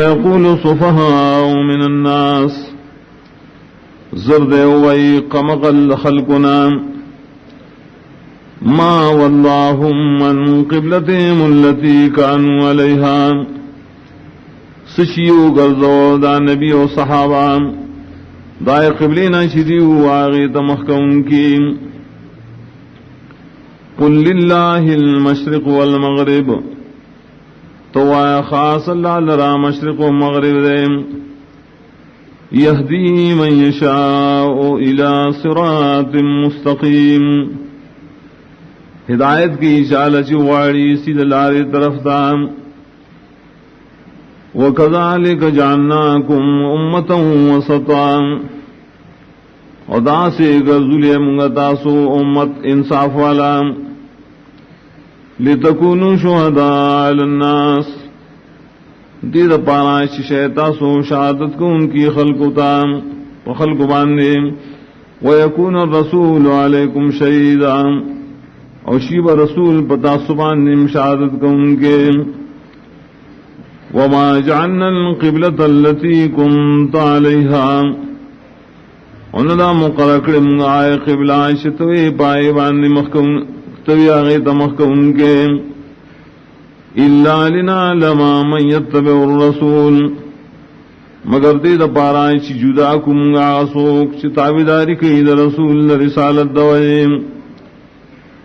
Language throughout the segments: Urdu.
يقول السفهاء من الناس زرد وي قمقل خلقنا ما واللهم من قبلتهم التي كانوا عليها سشیو گرزو دا نبی و صحابہ دائے قبلینا شدیو آغیت مخکون کی قل للہ المشرق والمغرب تو آیا خاص اللہ لرا مشرق و مغرب دے یہدی من یشاء الى صراط مستقیم ہدایت کی اشارہ چواڑی سید لاری طرف دام وَكَذَلِكَ جَعَلْنَاكُمْ أُمَّةً وَسَطًا ادا سے گرزولی منگتاسو امت انصاف والا لِتَكُونُوا شُهَدَاءَ عَلَى النَّاسِ دید پارائش شیطاسو شہادت کو ان کی خلقتا وخلق باندے وَيَكُونَ الرَّسُولُ عَلَيْكُمْ شَهِيدًا اور شیب رسول پتا سبان شہادت کو ان کے وما جعلنا القبلة التي كنت عليها اندا مقرر من آئے قبلہ شتوی پائے باندی مخکم توی آغیت مخکم کے الا لنعلم من يتبع الرسول مگر دید پارائے چی جدا کم آسوک چی تابداری کئی دا رسول رسالت دوئیم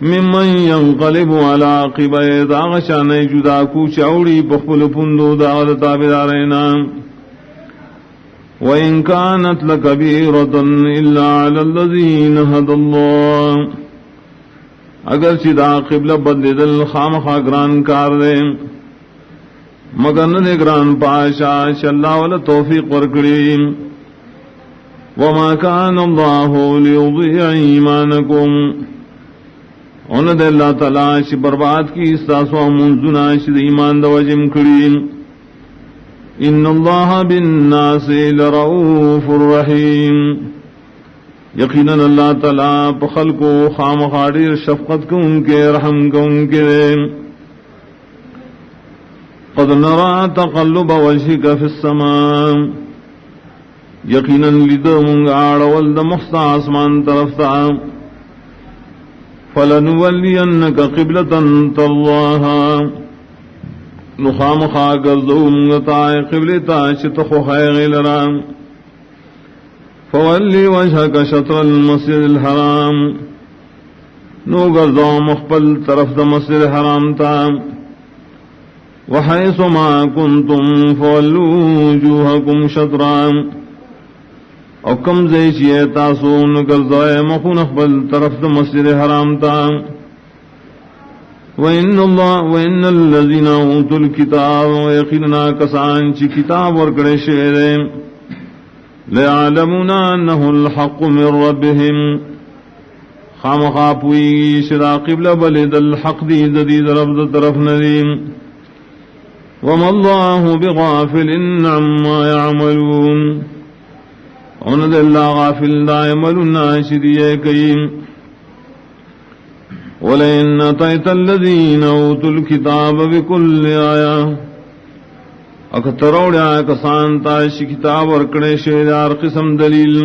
ممن ينقلب على عقبيه داغ شان جدا کو چاوڑی بخل پندو داغ تابدارینا وان كانت لكبيرة الا على الذين هدى الله اگر چدا قبلہ بدل خامخا گران کار دے مگر نہ گران پاشا اللہ ولا توفیق ورکڑی وما كان الله ليضيع ایمانکم ان دے اللہ تعالی چ برباد کی استاسو منزنا چ ایمان دو جم کڑی ان اللہ بالناس لرؤوف الرحیم یقینا اللہ تعالی بخلق و خامخاری شفقت کو ان کے رحم کو ان کے قد نرى تقلب وجهك في السماء یقینا لدم گاڑ ولد مخص آسمان طرف تا فلنولینک قبلة ترضاها نخام خاگر زومتا قبلتا شتخو خیغی لرام فولی وجهک شطر المسجد الحرام نو گرزو مخبل طرف دا مسجد الحرام تا وحیث ما کنتم فولو وجوہکم شطرام او کم زیشی تاسو نگرزائے مخون اخبل طرف دا مسجد حرام تا وَإِنَّ الَّذِينَ أُوتُوا الْكِتَابَ وَيَقِينَنَا کسان چی کتاب ورکڑے شیرے لَيَعْلَمُونَ أَنَّهُ الْحَقُّ مِنْ رَبِّهِمْ خامخا پوئی شدا قبلہ بلد الحق دید رب دا طرف ندیم وَمَا اللَّهُ بِغَافِلٍ عَمَّا يَعْمَلُونَ اند اللہ غافل دائمل ناشدیے کئیم ولئن اتیت الذین اوتوا الکتاب بکل آیا اکتروڑیا کسان تاش کتاب ورکڑے شیدار قسم دلیل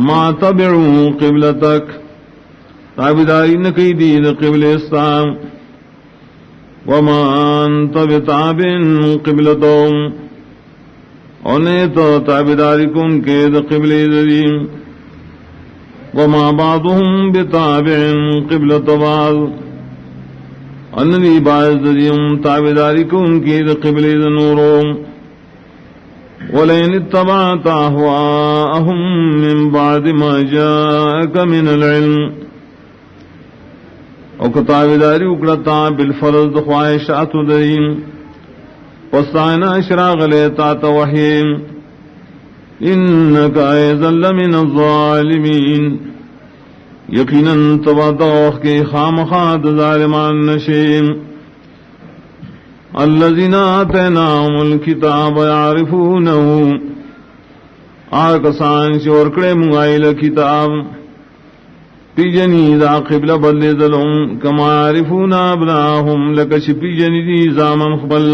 ما تبعو قبلتک تابداری نکی دید قبل اسلام وما انت بتابع قبلتهم انہیں تو تابداری کن کے دا قبل دریم وما بعضهم بتابع قبلت بعض انہی باعث دریم تابداری کن کے دا قبل دنوروں ولئن اتبعت اهواءهم من بعد ما جاءك من العلم او کتابداری اکڑتا بالفرض خواہشات دریم وَسْتَعِنَا اشراغ لیتا توحیم انکا ایزن لمن الظالمین یقیناً تبادوخ کے خامخاد ظالمان نشیم الذین آتیناہم الکتاب یعرفونہو آکسان شورکڑے مغائل کتاب پی جنید قبلہ بدل دلوں کما یعرفون ابناہم لکش پی جنید زامن خبل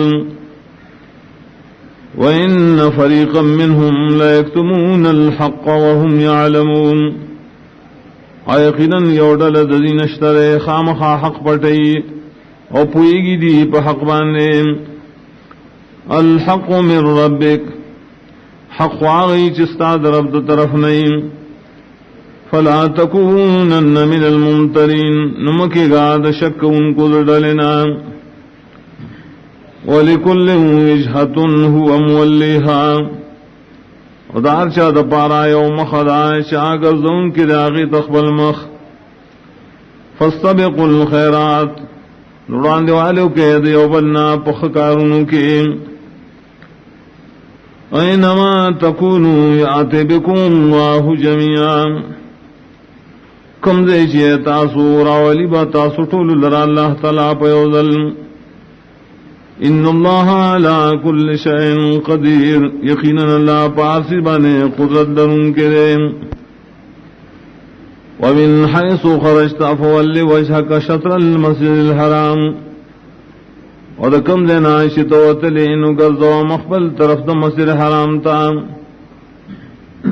وَإِنَّ فَرِيقًا مِّنْهُمْ لَيَكْتُمُونَ الْحَقَّ وَهُمْ يَعْلَمُونَ یقیناً یوڈل ددین اشترے خامخا حق پٹئی او پوئیگی دی پا حق بانے الحق من ربک حق واغی چستا درب دو طرف نہیں فلا تکونن من الممترین نمکی گاد شک ان کو ڈلنا وَلِكُلٍّ وِجْهَةٌ هُوَ مُوَلِّيهَا ودار چا دا پارا یوم خدا چاگر زون کی داغی تقبل مخ فاستبقوا الخیرات نوران دیوالو کے دیوبلنا پخکارونو کی اینما تکونو یاتی بکم اللہ جميعا کم دے چیئے تاسو راولی با تاسو طول لرا اللہ تعالیٰ پیوزل ان اللہ علی کل شیء قدیر یقینا اللہ پارسی بانے قدرت درن کے دے ومن حیث خرجت فول وجهك شطر المسجد الحرام ودکم دینا شتوتلین گرزو مقبل طرف دا مسجد حرام تا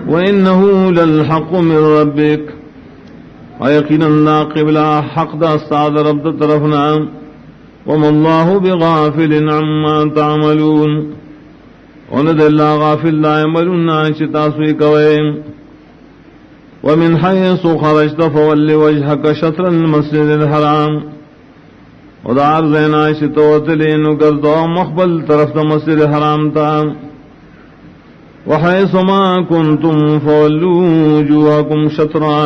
وانه للحق من ربک ویقینا اللہ قبلہ حق دا استاد رب دا طرفنا وما الله بغافل عما تعملون وند اللہ غافل لا يعملون شتاسوی کوئے ومن حيث خرجت فول وجهك شطر المسجد الحرام ودار زینا شتوتلین گردو مقبل طرف دا مسجد حرام تا وحيث ما كنتم فولوا وجوهكم شطرا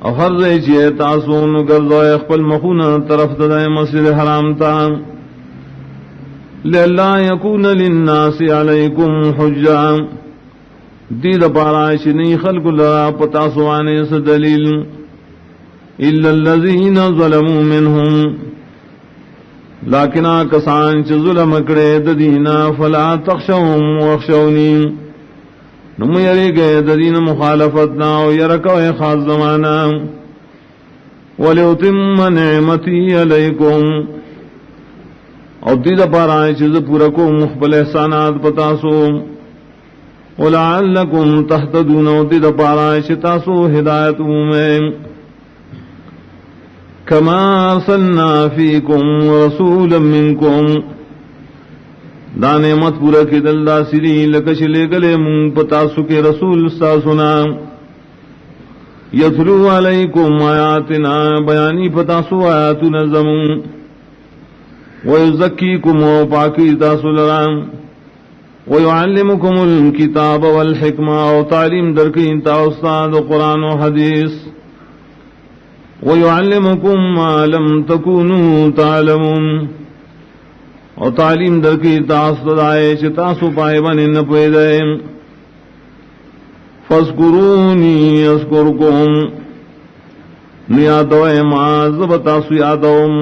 او ہر رئی چیئے تاسون گردو اخپل مخون طرف دائے مسجد حرام تا لئلا یکون للناس علیکم حجا دید پارائش نی خلق لرا پتاسوانے سے دلیل الا الذین ظلموا منہم لیکن آکسان چ ظلم کرے ددینا فلا تخشوهم واخشونی نم یری گئے دین مخالفتنا و یرکو خاص زمانہ ولیتم نعمتی علیکم او دید پارائے چیز پورکو مخبل احسانات پتاسو ولعلکم تحتدون او دید پارائے چتاسو ہدایت میں کما ارسلنا فیکم رسولا منکم دانے مت پورا کی دلدا سری لکش لے گلے من پتاسو کے رسول سا سنا یتلو علیکم آیاتنا بیانی پتاسو آیات نظم ویزکیکم و پاکی تاسو لرام ویعلمکم الکتاب والحکمہ و تعلیم درکین تا استاد قرآن و حدیث ویعلمکم ما لم تکونوا تعلمون اور تعلیم در کی تاسو دائے چتاسو پائے بنے نہ پیدے فاذکرونی اذکرکم نیادو معاذ بتاسو یادوم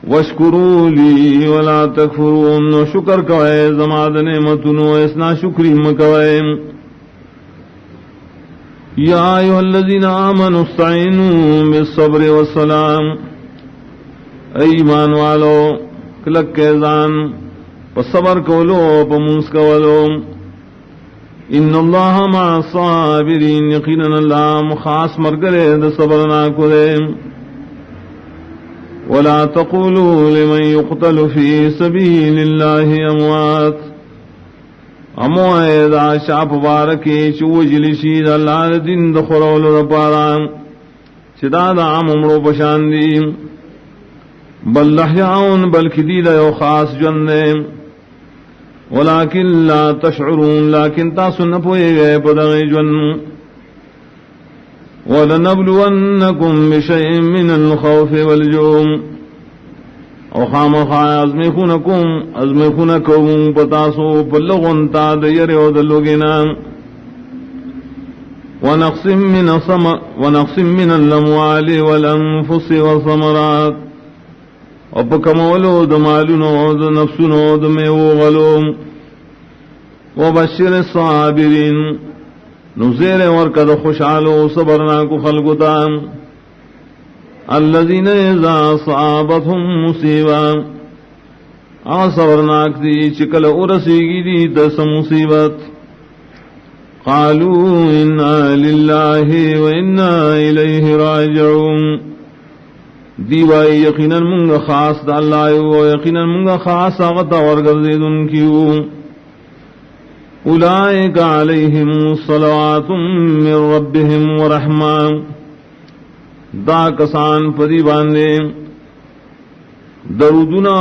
واشکروا لی ولا تکفرون شکر کوئے زماد نعمتنو اسنا شکری مکوئے یا ایھا الذین آمنوا استعینوا بالصبر والصلاة ایمان والو کلک کے زان پا صبر کولو پا منس کولو ان اللہ مع صابرین یقینا اللہ مخاص مرگرے دا صبرنا کلے ولا تقولوا لمن يقتل في سبيل الله اموات اموائے دا شاپ بارکی چوجلشی دا اللہ دین دا خرول دا پارا چدا دا عام عمرو پشاندیم بل لحیاؤن بلکہ دیدہ یو خاص جندے ولیکن لا تشعرون لیکن تاسو نپوئے گئے پدغی جن وَلَنَبْلُوَنَّكُمْ بِشَيْءٍ مِّنَ الْخَوْفِ وَالْجُوعِ او خامخا ازمخونکم پتاسو پلغنتا دیر او دلوگنا ونقص من الاموال والانفس والثمرات او پکمولو دمالونو دنفسونو دمیو غلوم وبشر الصابرین نزیر ورکد خوشحالو صبرنا کو خلقتا الذين اذا اصابتهم مصیبہ صبرناک دی چکل ارسیگی دی دس مصیبت قالوا انا للہ و انا الیہ راجعون دیوائی یقینا منگا خاص دا اللہ و یقینا منگا خاص آغتا ورگردن کیو اولئک علیہم صلوات من ربهم ورحمہ دا کسان پدی باندے درودنا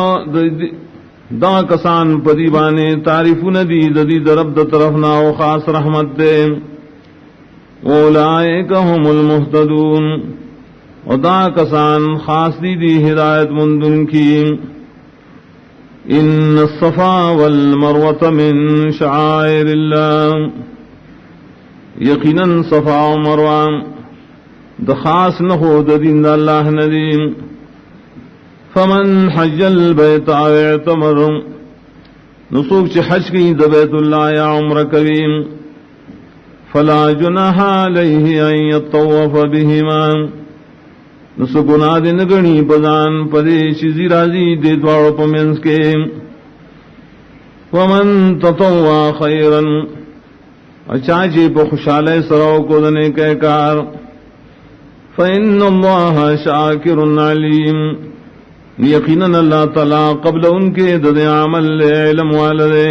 دا کسان پدی بانے تعریفون دی ددی درب دا طرفنا و خاص رحمت دے اولئک هم المہتدون و دا کسان خاص دی ہدایت مندن کی ان الصفا والمروة من شعائر اللہ یقینا صفا و مروہ دا خاص نہو دا دین دا اللہ ندیم فمن حج البیت اعتمر نسوک چی حج کی دا بیت اللہ یا عمر کریم فلا جناح علیہ ان یطوف بہما نسکنا دے نگنی پزان پدے چیزی رازی دے دوارو پمنس کے ومن تطوع خیرا اچاچے پا خوشالے سراؤ کو دنے کے کار فإن اللہ شاکر علیم یقیناً اللہ تعالی قبل ان کے دد عمل علم والدے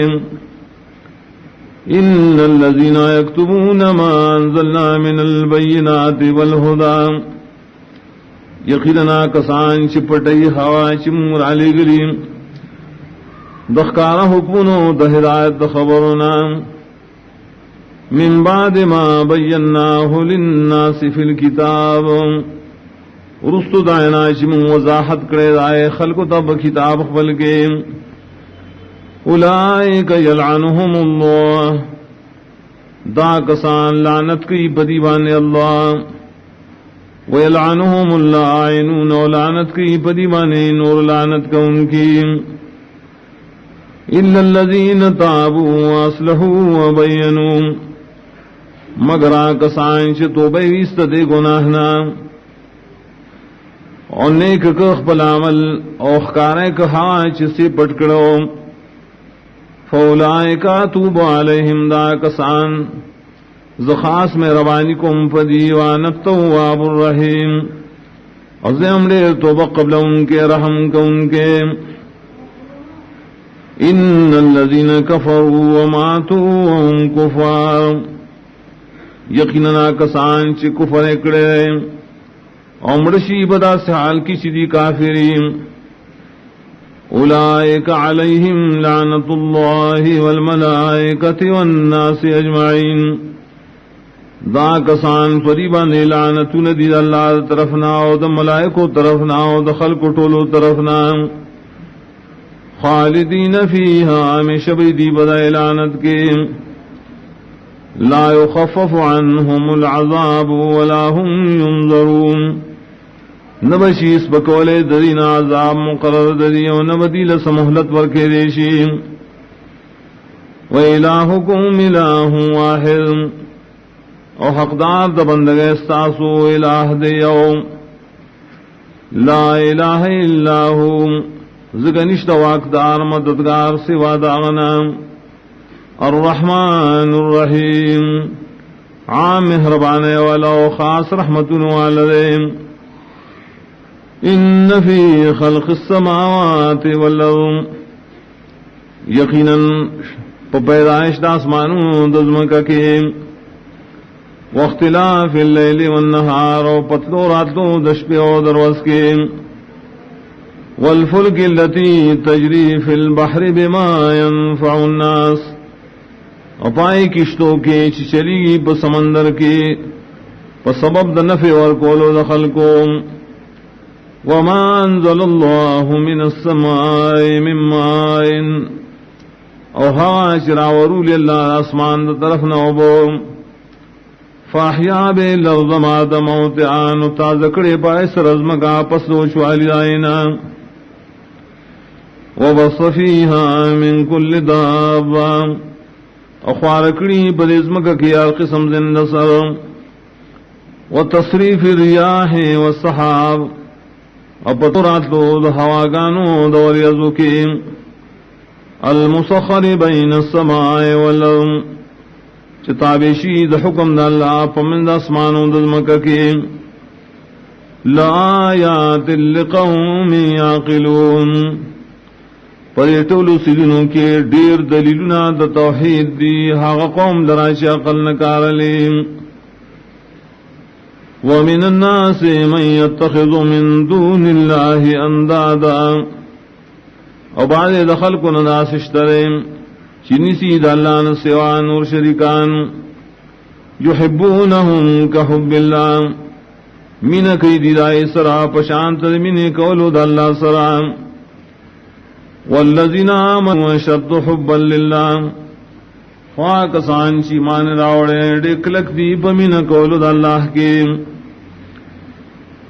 ان الذین یکتبون ما انزلنا من البینات والہدى یقیناً کسان چپٹئی ہوا چمور علی گلیم دخکارا حکمنو دہدایت خبرنا من بعد ما بیناہ للناس فی الکتاب رستو دائنا چمو وضاحت کرے دائے خلق تب کتاب خبل کے اولئک یلعنہم اللہ دا کسان لعنت کی بدیبان اللہ ویلعنہم اللعینون و لعنت کی بدیبان نور لعنت کا ان کی الا الذین تابوا واصلحوا وبینوا مگر کسان چھ توبہ ویست دے گناہنا اور نیک کخ پل عمل اوخکارے کہا چسی پٹکڑو فولائکا توب علیہم دا کسان زخاص میں روانی کم پدی وانت تواب الرحیم عظیم دیر توبہ قبل ان کے رحم کا ان کے ان الذین کفروا وماتوا وهم کفار یقیننا کسان چی کفر اکڑے امرشی بدا سے حال کی چیزی کافرین اولئک علیہم لعنت اللہ والملائکۃ والناس اجمعین دا کسان فریبان لعنت ندی اللہ طرفنا و دا ملائکو طرفنا و دا خلق طولو طرفنا خالدین فیہا ہمیشہ بیدی بدا لعنت کے لا يخفف عنهم العذاب ولا هم ينظرون نبشی اس بکولے درین عذاب مقرر دری و نبدیل سمحلت ورکے دیشی وَإِلَٰهُكُمْ إِلَٰهٌ وَاحِدٌ او حقدار دا بندگے استاسو الہ دیو لا الہ الا ہو زگنشت واقدار مددگار سوا داغنا الرحمن الرحیم عام مہربانے والا و خاص رحمت والدین ان فی خلق السماوات والارض یقیناً پیدائش دا آسمانوں دزمکا کے واختلاف اللیل والنہار و پتلو راتلو دشپے و دروز کے والفلک اللتی تجری فی البحر بما ينفع الناس اپائی کشتوں کے چلی پا سمندر کے پا سبب دا نفع ورکولو دخل کو وما انزل اللہ من السماء من ماء او ہوا چراورو للہ آسمان دا طرف نوبو فاحیا بے لفظ ماد موتعان تازکڑے پائس رزمکا پسو چوالی دائنا وبص فیہا من کل دابا اخوارکڑی پدیزمکا کیا قسم زند سر وتصریف الریاح والسحاب اپترات لو دا ہواگانو دوریازو کی المسخر بین السماء والارض چتابشی د حکم دا اللہ پمند اسمان و دزمکہ کی لآیات لقوم یعقلون پر ټولو سیدنو کې ډیر دلیلونه د توحید دی هغه قوم لرا چې عقل نه کارلی ومن الناس من يتخذ من دون الله اندادا او بعد د خلقو نه داس اشتریم چې نسی د الله نه سوا نور شریکان يحبونهم كحب الله من کوي دی دای سرا پشانت من کولو د الله سرا والذین آمنوا اشد حبا لله خواکسان چی مان راوڑے ڈکلک دی پمین کولو دا اللہ کی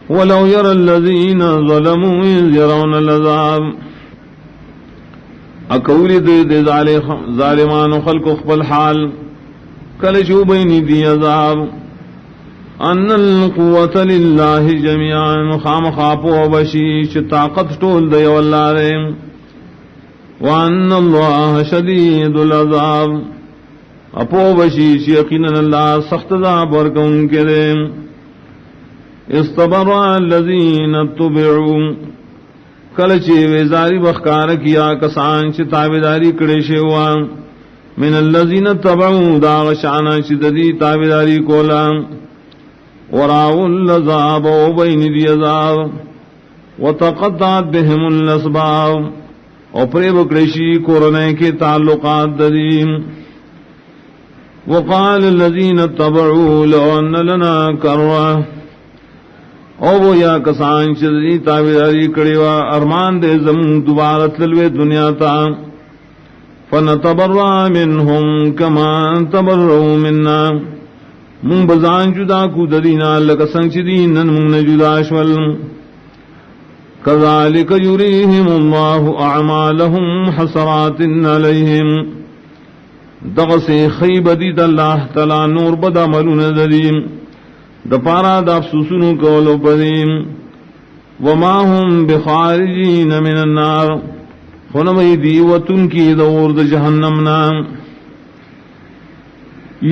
ولو یر الذین ظلموا اذ یرون العذاب اکولی دے ظالمان خلق اخبر حال کلچو بینی دی عذاب ان القوة للہ جميعا خام خاپو بشیش طاقت ٹول دے واللہ ریم وان اللہ شدید العذاب اپو بشیش یقینا اللہ سخت عذاب ورکون کے دے استبرأ الذین اتبعوا کلچے ویزاری بخکار کیا کسان چی تابداری کڑیشے ہوا من الذین اتبعوا داغشانا چی ددی تابداری کولا وراؤ العذاب و بین دی عذاب وتقطعت بهم الاسباب اور پریب کرشی کورنے کے تعلقات ددیم وقال الذین اتبعوا لو ان لنا کروا او وہ یا کسان چدی تابعداری کڑیوا ارمان دے زمون دوبارہ تلوے دنیا تا فنتبرأ منهم كما تبرؤوا منا من بزان جدا کو ددینا لکسنگ چدین نن من جدا شول كذلك يريهم الله أعمالهم حسرات عليهم دغسی خیب دید اللہ تعالی نور بدا ملون ددیم دپارا دا افسوسنو کولو بدیم وما هم بخارجین من النار خنمی دیوتن کی دور دا جہنمنا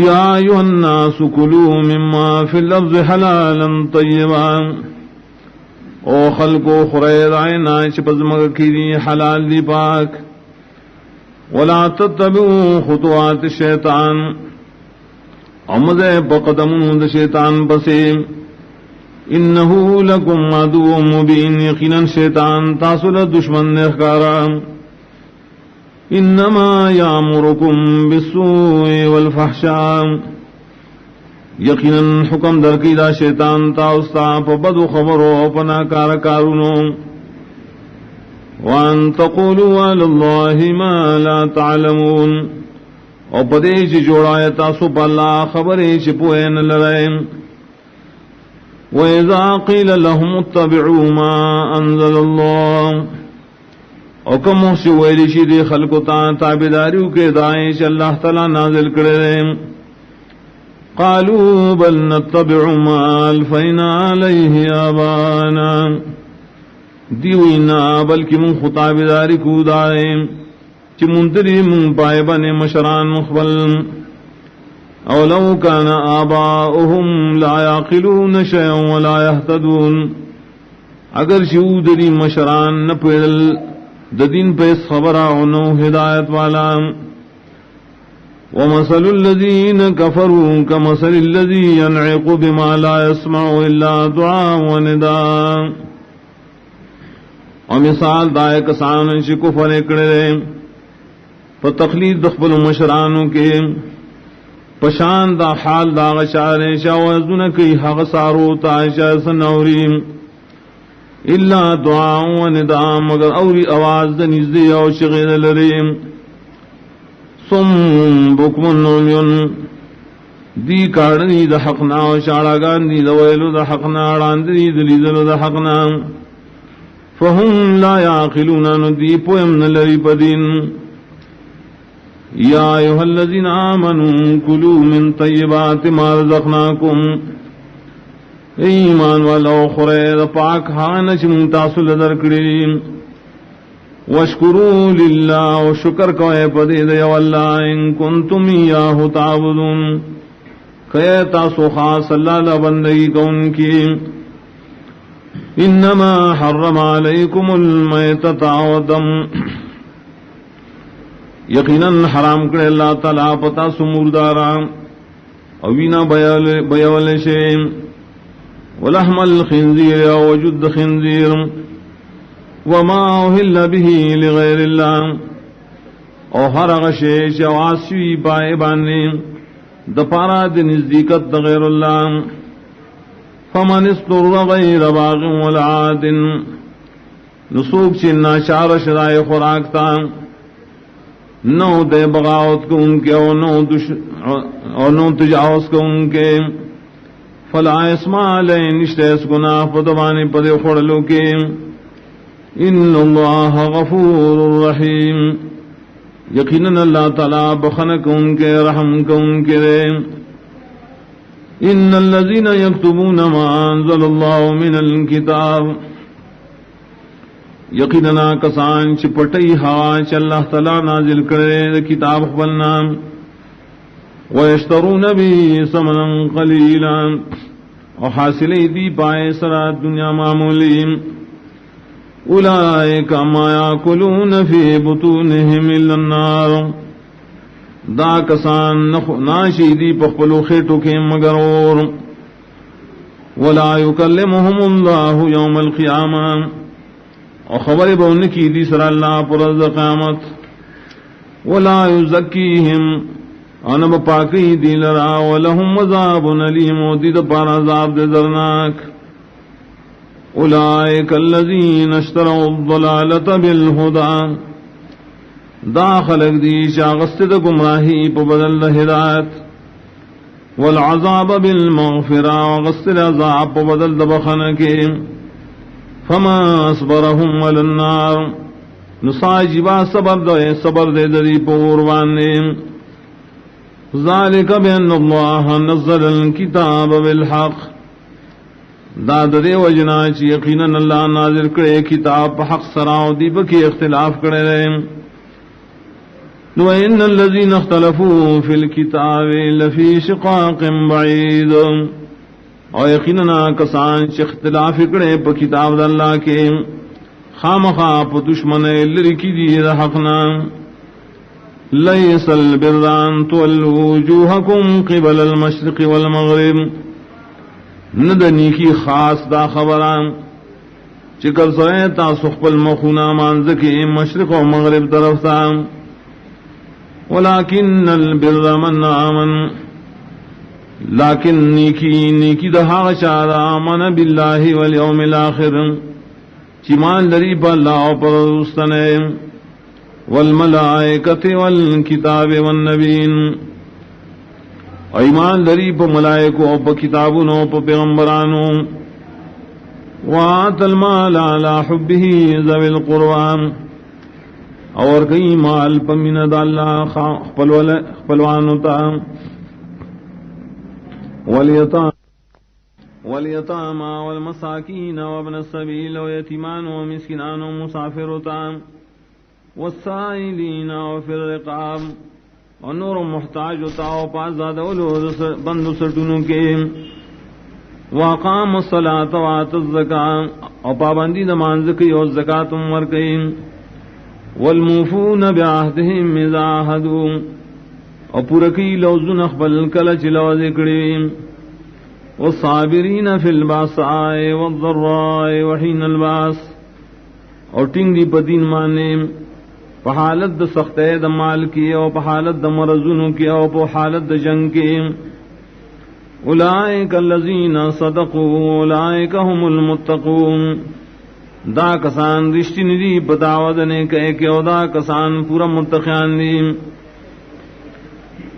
یا ایوہ الناس کلوا مما فی اللفظ حلالا طیبا او خلقو خرید آئینا چپزمگ کی دی حلال دی پاک ولا تتبعوا خطوات الشیطان امدے بقدمون دا شیطان بسیم انہو لکم عدو مبین یقینا شیطان تاسل دشمن اخکارا انما یامرکم بالسوء والفحشاء یقیناً حکم درکی دا شیطان تا استا پا بدو خبرو پنا کارکارونو وان تقولوا علی اللہ ما لا تعلمون او پدیش جوڑائے تاسو پا اللہ خبریش پوین لرائیم وَإِذَا قِيلَ لَهُمُ اتَّبِعُوا مَا أَنزَلَ اللَّهُ او کم محسی ویلیشی دی خلقتا تابداریو کے دائش اللہ تعالی نازل کردیم قالوا بل نتبع ما الفینا علیہ آبانا دیوینا بلکہ من خطابداری کو دائیم چی منتری من پائبن مشران مخبل اولو کان آباؤہم لا یعقلون شیئا ولا یہتدون اگر شیودری مشران نپیدل ددین پیس خبرانو ہدایت والا ومثل الذين كفروا كمثل الذي ينعق بما لا يسمع إلا دعاء ونداء ومثال دائے کسان چی کفر اکڑے فتقلید دخبل مشرانوں کے پشان دا حال دا غشارے شاوزن کی حق سارو تائشہ سنوریم الا دعاء ونداء مگر اوری آواز دنیزدی او شغیر لریم صم بکم عمیون دی کارنی دا حقنا و شاڑاگان دی دا ویلو دا حقنا راندی دلیدلو دا حقنا فهم لا یعقلون ندی پویم نلری پدین یا ایوہ الذین آمنوا کلوا من طیبات ما رزقناکم ایمان والا خورے دا پاک ہانچ منتاصل در کریم واشکروا للہ و شکر کوئے پدی دے واللہ ان کنتم ایاہ تعبدون کہ تاسو خاص اللہ لبندگی کون کی انما حرم علیکم المیتۃ والدم یقیناً حرام کرے اللہ تعالیٰ پتا سمردارا اوینا بیول شیم ولحم الخنزیر وجد خنزیر وما اہل به لغیر اللہ او ہر غشیش واسوی پائے بانے دپارا دی نزدیکت غیر اللہ فمن اضطر غیر باغ ولا عاد نسوک چنا چار شرائے خوراکتا نو دے بغاوت کو ان کے اور نو تجاوز کو ان کے فلا اسما علیہ نشتیس گناہ پدوانے پدے خوڑلو کے ان اللہ غفور الرحیم یقیناً اللہ تعالیٰ بخنک ان کے رحم کو ان کے دے ان الذین یکتبون ما انزل اللہ من الکتاب یقیناً کسان چپٹئی ہوا چ اللہ تعالیٰ نازل کرے کتاب خبلنا ویشترون بھی ثمنا قلیلا اور حاصل دی پائے سرا دنیا معمولی اولئک ما یاکلون فی بطونہم الا النار دا کسان ناشی دی پخپلو خیٹو کے مگر اور ولا یکلمہم اللہ یوم القیامہ اور خبر بون کی دی سر اللہ پر قیامت ولا یزکیہم انب پاکی دی لرا ولہم عذاب علیم و دید پار عذاب دے درناک اولئک الذین اشتروا الضلالۃ بالہدی دا خلق دی شاغست دا گمراہی پا بدل ہدایت والعذاب بالمغفرہ وغست عذاب پا بدل دا بخنکے فما اصبرهم علی النار نصاجبا صبر دے دری پوروانے ذالک بین اللہ نزل الکتاب بالحق داد دے وجنا چی یقیناً اللہ نازل کرے کتاب پا حق سراؤ دی بکی اختلاف کرے رہے وَإِنَّ الَّذِينَ اخْتَلَفُوا فِي الْكِتَابِ لَفِي شِقَاقٍ بَعِيدٍ اور یقیناً کسان چی اختلاف کرے پا کتاب دا اللہ کے خامخا پا دشمن لرکی دی دا حقنا لَيْسَ الْبِرَّ أَن تُوَلُّوا وُجُوهَكُمْ قِبَلَ الْمَشْرِقِ وَالْمَغْرِبِ ندنی کی خاص دا خبران چکر سوئے تا سخپل مخونا مانزکی مشرق و مغرب طرف تا ولیکن البر من آمن لیکن نیکی دہا چارا آمن باللہ والیوم الاخر چیمان لری پا اللہ پر رستنے والملائکت والکتاب والنبین ایمان لری پا ملائکو پا کتابونو پا پیغمبرانو وآت المال علی حبه ذوی القرآن اور کئی مال پا من دا اللہ خپلوانو تا والیتاما والمساکین وابن السبیل ویتیمان ومسکنان ومسافرتا والسائلین وفی الرقاب اور نور محتاج ہوتا ہو پاس زیادہ بند سٹنوں کے واقام الصلاۃ وآت الزکاۃ اور پابندی نماز کی اور زکات عمر کی والموفون بعہدہم اذا عاہدوا اور پورکی لوزن اخبل کلچ لو ذکری والصابرین فی الباساء والضراء وحین الباس اور ٹنگ دی بدین مانے پا حالت دا سختے دا مال کی او پا حالت دا مرضونو کی او پا حالت دا جنگ کی اولئک الذین صدقوا اولئک هم المتقون دا کسان رشتی ندی بتاودنے کہے کہ او دا کسان پورا متقیان دی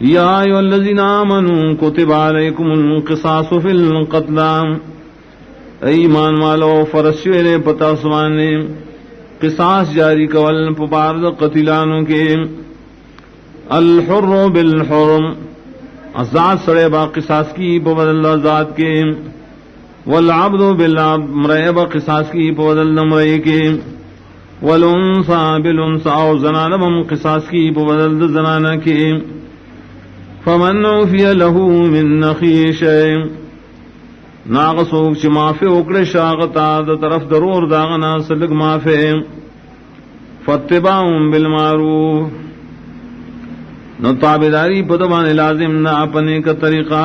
یا ایو الذین آمنوا کتب علیکم القصاص فی القتل ایمان والو فرشویرے پتا سوانے قصاص جاری کول پبارد قتلانوں کے الحر بالحرم ازاد سڑے با قصاص کی پبدل ازاد کے والعبد بالعبد مرے با قصاص کی پبدل مرے کے والانثى بالانثى او زنانہ بم قصاص کی بدل زنانہ کی فمن عفی له من اخیہ شیء ناغسوک چی معافی اکڑے شاغتا دا طرف درور داغنا سلگ معافی فاتباع بالمعروف نو تابداری پدبان لازم نا اپنے کا طریقہ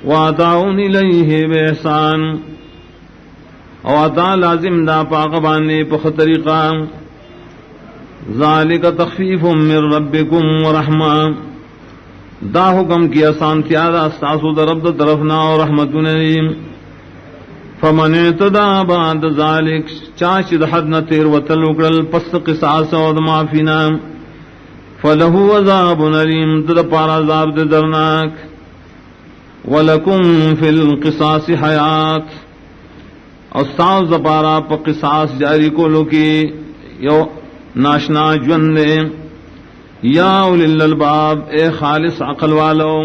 واتعون الیہ بإحسان او عطا لازم دا پاقبانے پخ طریقہ ذالک تخفیف من ربکم ورحمہ دا حکم کی آسان تیارا استاسو دا رب دا طرفنا اور رحمت نیم فمن اعتدا بعد ذالک چاچ دا حد نتیر وطل اکرل پس قصاص اور معافینا فلہو عذاب نریم دا پارا عذاب دا درناک ولکم فی القصاص حیات استاذ دا پارا پا قصاص جاری کو لکی یو ناشنا جوندے یا اولی الالباب اے خالص عقل والو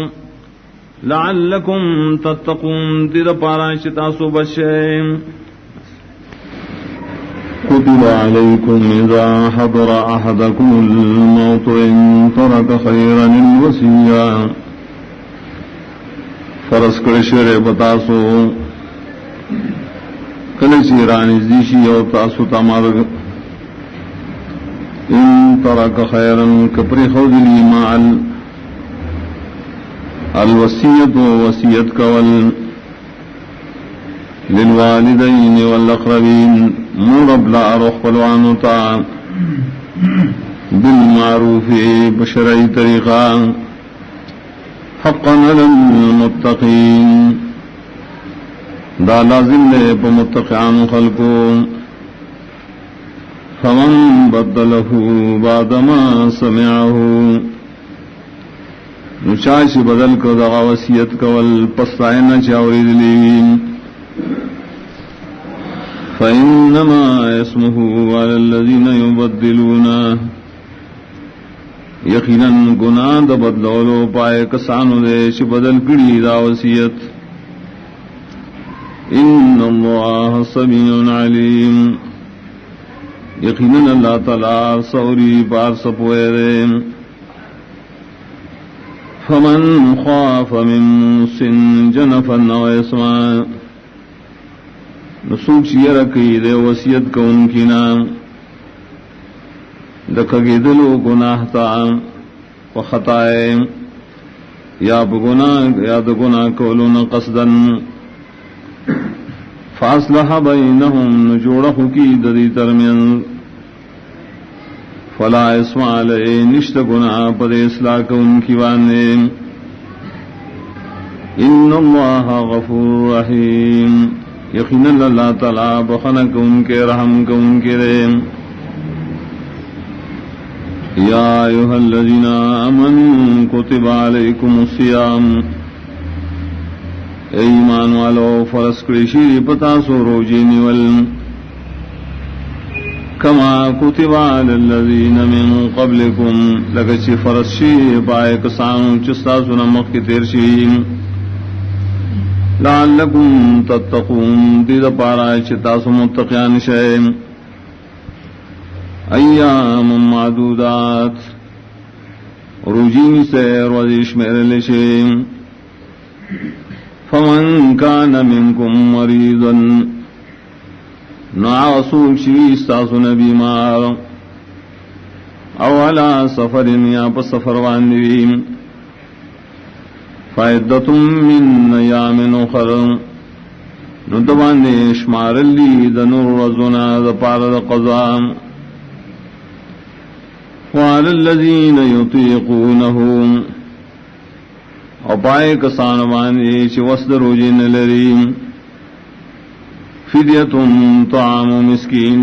لعلکم تتقون تیر پارا شتاسو بچے كتب عليكم إذا حضر أحدكم الموت إن ترك خيرا الوصية فرض کرشر بتاسو کلچی رانی زیشی او تاسو تمارگ ان ترک خیرا کپری خودلی مع الوصیت و وصیت کول للوالدین والاقربین مورب لا روح قلوانتا بالمعروف بشرعی طریقہ حقا للمتقین دا لازم لے پا متقیان خلقو فمن بدلہ بعد ما سمعہ نچاش بدل کو دغا وصیت کول پسائنہ چاوری دلیوین فإنما اسمه على الذين يبدلون یقیناً گناہ دا بدلولو پائے کسانو دے چھ بدل کری دا وصیت ان اللہ سمیع علیم یقیناً اللہ تعالی سوری بار سپوئے دے فمن خاف من موسن جنفا او اسما نسوک یہ رکی دے وصیت کو ان کی نام دکھگی دلو گناہ تا و خطائے یا بگناہ کولون قصدن فاصلح بینہم نجوڑہ کی ددی ترمین فلا اسم علیہ نشت گناہ پد اصلاح کو ان کی وانے ان اللہ غفور رحیم یقیناً اللہ تعالیٰ بخنک ان کے رحم کو ان کے رحم یا ایہا الذین آمنوا کتب علیکم الصیام اے ایمان والو فرض کرشی پتا سو روجی نیول کما کتب علی الذین من قبلکم لگچی فرض شی پائے کسانو چستا سنمک کی تیرشیم لعلکم تتقون دید پارا چتاسو متقیان شیم ایام معدودات روجینی سیر وزیش میرے لشیم فمن کان منکم مریضا نعاصوب شویستاسو نبیمار او علا سفر یا پس سفر واندویم فائدتم من ایام اخر ندوان شمار لی دنور رزونا دپار قضام وعلى الذين يطيقونهم او پائے کسان باندې چې وسد روزي نه لري فدیه طعام مسکین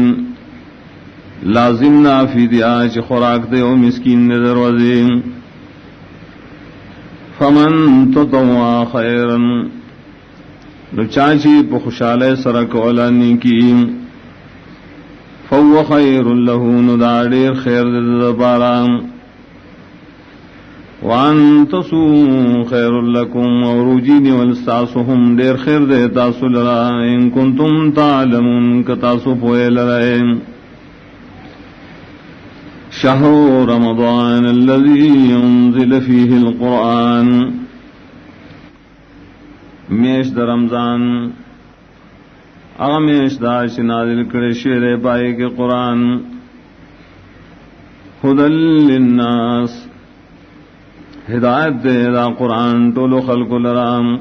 لازم نا فدیه چې خوراک دے او مسکین نے دروازے فمن تطوع خیرا نو چاچی په خوشاله سره کولا نیکی فهو خیر له نو دا ډیر خیر دې دپاره وان تصوموا خیر لکم وروجین والستاسهم دیر خیر دے تاسو لرا ان کنتم تعلمون کتاسو پوئے لرائے شهر رمضان الذي انزل فيه القرآن میش دا رمضان اغمیش دا نازل کرے شیر پائے کے قرآن ہدی للناس ہدایت دے دا قرآن ٹولو خلق لرام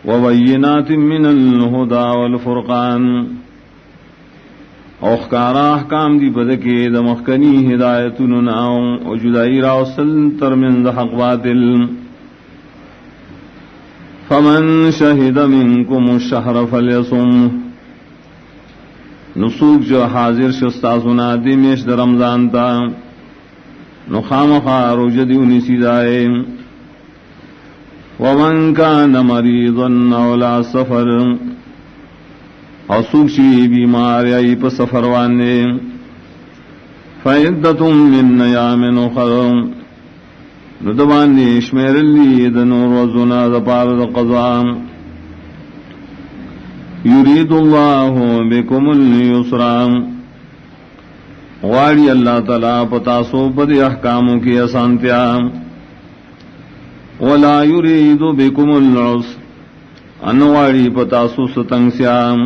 وبینات من الہدا والفرقان اوخکارا احکام دی بدکے دا مخکنی ہدایتنا و جدائی راوصل ترمن دا حق باطل فمن شہد منکم الشہر فلیصم نسوک جو حاضر شستا سنا دی میش دا رمضان تا نخام خارو جدی انیسی دائے ومن کان مریضا اولا سفر اوسوک شی بیمار ای پا سفر وانے فعدتم من ایام اخر ندوانی شمیر لی دنور وزنا دپار دقضام یرید اللہ بکم اليسرام غاری اللہ تعالیٰ پتاسو پد احکاموں کی آسانتیا ولا یرید بکم العسر انواری پتاسو ستنگسیام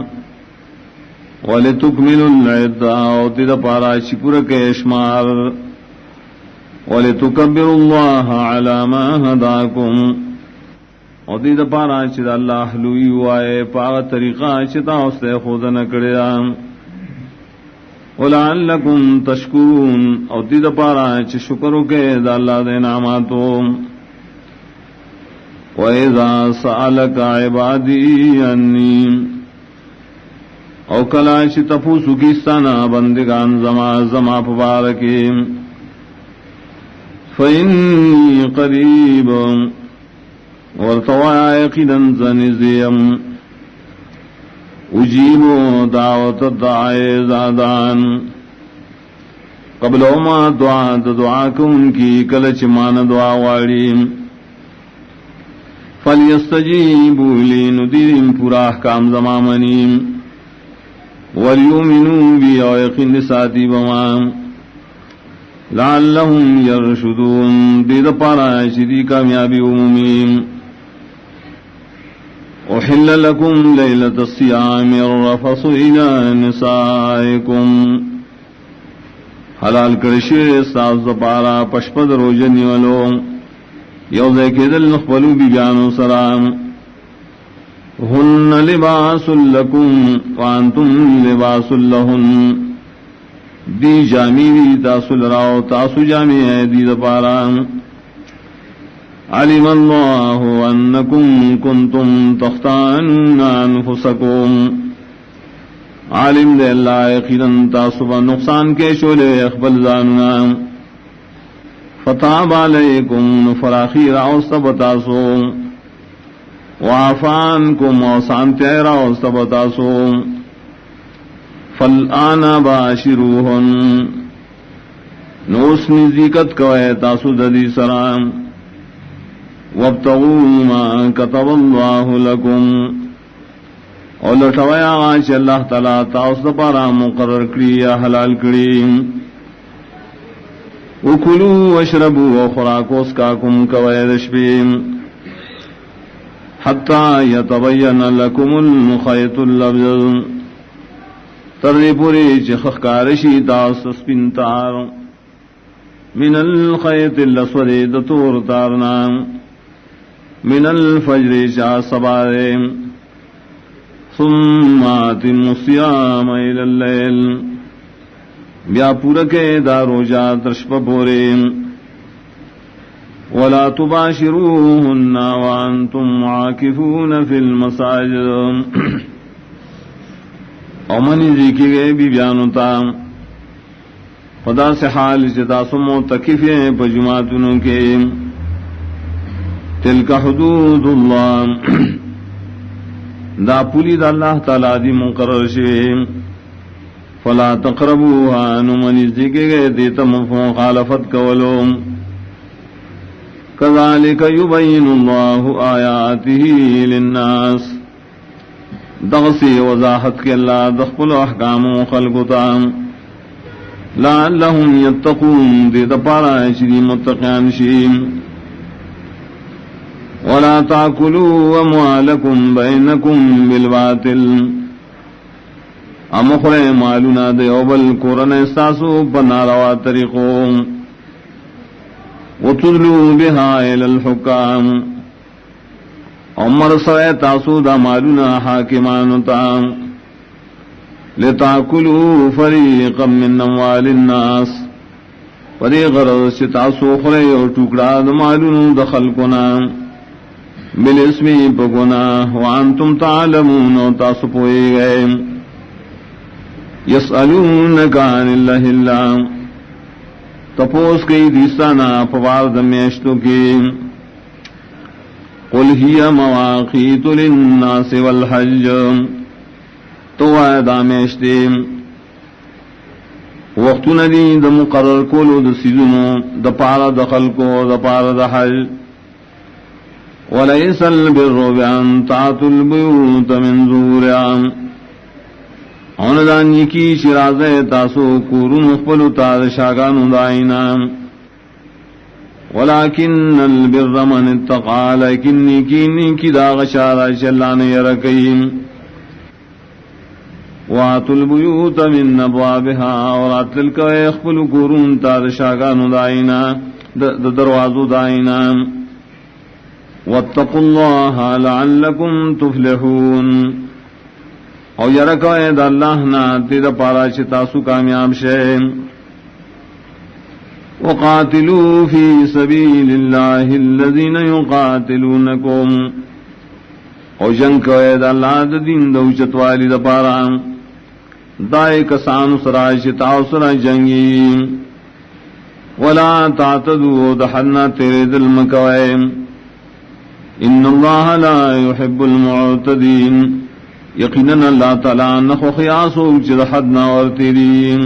وَلِتُكْمِلُوا الْعِدَّةَ وَتِدَ پارا شکر کے اشمار وَلِتُكَبِّرُوا اللَّهَ عَلَى مَا هَدَاكُمْ وَتِدَ پارا چِدَ اللہ لوئی وائے پاغ طریقہ چتا اسے خود نکڑیا وَلَعَلَّكُمْ تَشْكُرُونَ وَتِدَ پارا چ شکر کے دا اللہ دے نعماتو وَإِذَا سَأَلَكَ عِبَادِي عَنِّي او کلاش تفوسو کیستانا بندگان زما پبارکی فإنی قریب ورطوایا یقیدن زنزیم اجیبو دعوت الدعائی زادان قبل ما دعا کن کی کلچ مان دعا واریم فلیستجیبو لی ندیم پورا احکام زمامنیم وَلْيُؤْمِنُوا بِي وَيَقِنْ سَاتِي بَمَام لَعَلَّهُمْ يَرْشُدُونَ دید پارا شدی کامیابی عمومیم اُحِلَّ لَكُمْ لَيْلَةَ الصِّيَامِ الرَّفَثُ إِلَى نِسَائِكُمْ حلال کرشی ساز پارا پشپد روجنی ولو یوزے کے دل نخبلو بی بیانو سلام ہن لباس لکم وانتم لباس لہن دی جامی دی تاسو لراو تاسو جامی ہے دی دپارا علم اللہ انکم کنتم تختانون انفسکم عالم دے اللہ یقیناً تاسو با نقصان کے شولے اخبل زاننا فتاب علیکم فراخی راو سب تاسو وعفانکم وسانتی راو سب تاسو فالآن باشروہن نوس نزیکت کوئے تاسو ددی سرام وابتغوا ما کتب اللہ لکم اور لٹویا آج اللہ تعالیٰ تاس دپارا مقرر کری یا حلال کری اکلوا واشربوا وخراکوس کاکم کوئے رشبیم حتی یتبین لکم الخیط الابیض تردی پوری چخخ کارشی تاس سپین تار من الخیط الاسود دتور تارنا من الفجر چا سبارے ثم اتموا الصیام الی اللیل بیا پورکے دارو جا ترشپ پورے ولا تباشروهن وانتم عاکفون فی المساجد اومنی ذکی گئے بی بیانتا خدا سے حال جدا سمو تکفیں پجماتنوں کے تلک حدود اللہ دا پولی دا اللہ تعالی دی مقرر شوئے فلا تقربوها نمنی ذکی گئے دیتا مخالفت کولو كذلك يبين الله آياته للناس دغسی وضاحت کے اللہ دخل احکام خلقتا لعلهم يتقون دے دپارا چری متقیان شیم. ولا تاكلوا اموالكم بينكم بالباطل امخر مالنا دیوبل قرن استاسو بناروا طریقوں وتدلوا بها الى الحكام عمر سوے تاسو دا مالنا حاکمان تام لتاكلوا فريقا من اموال الناس فريق غرض تاسو خرے اور ٹکڑا دا مالونو دخل کنا بالاسمی پگنا وانتم تعلمون تاسو پوئے گئے. یسألونک عن اللہ اللہ تپوس کی دیستانا فوارد میشتو کی قل ہی مواقیت للناس والحج تو آیدہ میشتی وقت ندی دا مقرر کولو دا سیزنو دا پارا دخل کو دا پارا دا حج. وَلَيْسَ الْبِرُّ بِأَن تَأْتُوا الْبُيُوتَ مِن ظُهُورِهَا اوندا نیکی شرازے تاسو کورون خپلو تا شاگانو دائنا ولیکن البر من اتقا لیکن نیکی دا غشارا شلان یرکیم واتوا البیوت من ابوابها اور اتلکوے خپلو کورون تا شاگانو دائنا دروازو دائنا واتقوا اللہ لعلکم تفلحون او یرکوے دا اللہ نا تید پارا چتاسو کامیاب شے. وقاتلوا فی سبیل اللہ الذین یقاتلونکم او جنگ کوے دا اللہ دا دین دا اچتوالی دا پارا دائے کسانو سرائی چتاو سرائی جنگی. ولا تعتدوا دا حدنا تیرے دل مکوے ان اللہ لا يحب المعتدین یقیناً اللہ تعالیٰ نخو خیاسو چد حدنا ورتیرین.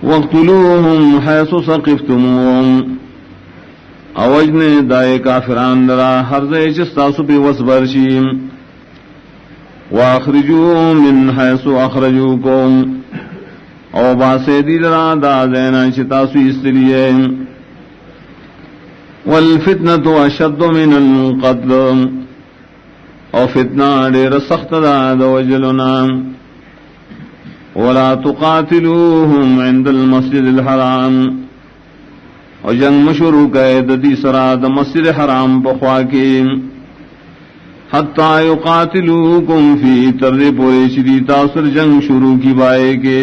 وقتلوہم حیث ثقفتموہم اوجنے دائے کافران درا حرزے چستاسو پی وسبرشیم. واخرجو من حیث اخرجوکم او باسے دی درا دا دینا چتاسو استلیے. والفتنة اشد من القتل او فتنہ دیر سخت دا وجلنا. ولا تقاتلوهم عند المسجد الحرام او جنگ مشروع قید دی سراد مسجد حرام بخواکی حتی یقاتلوکم فی تر پوریشی تاثر جنگ شروع کی بائے کے.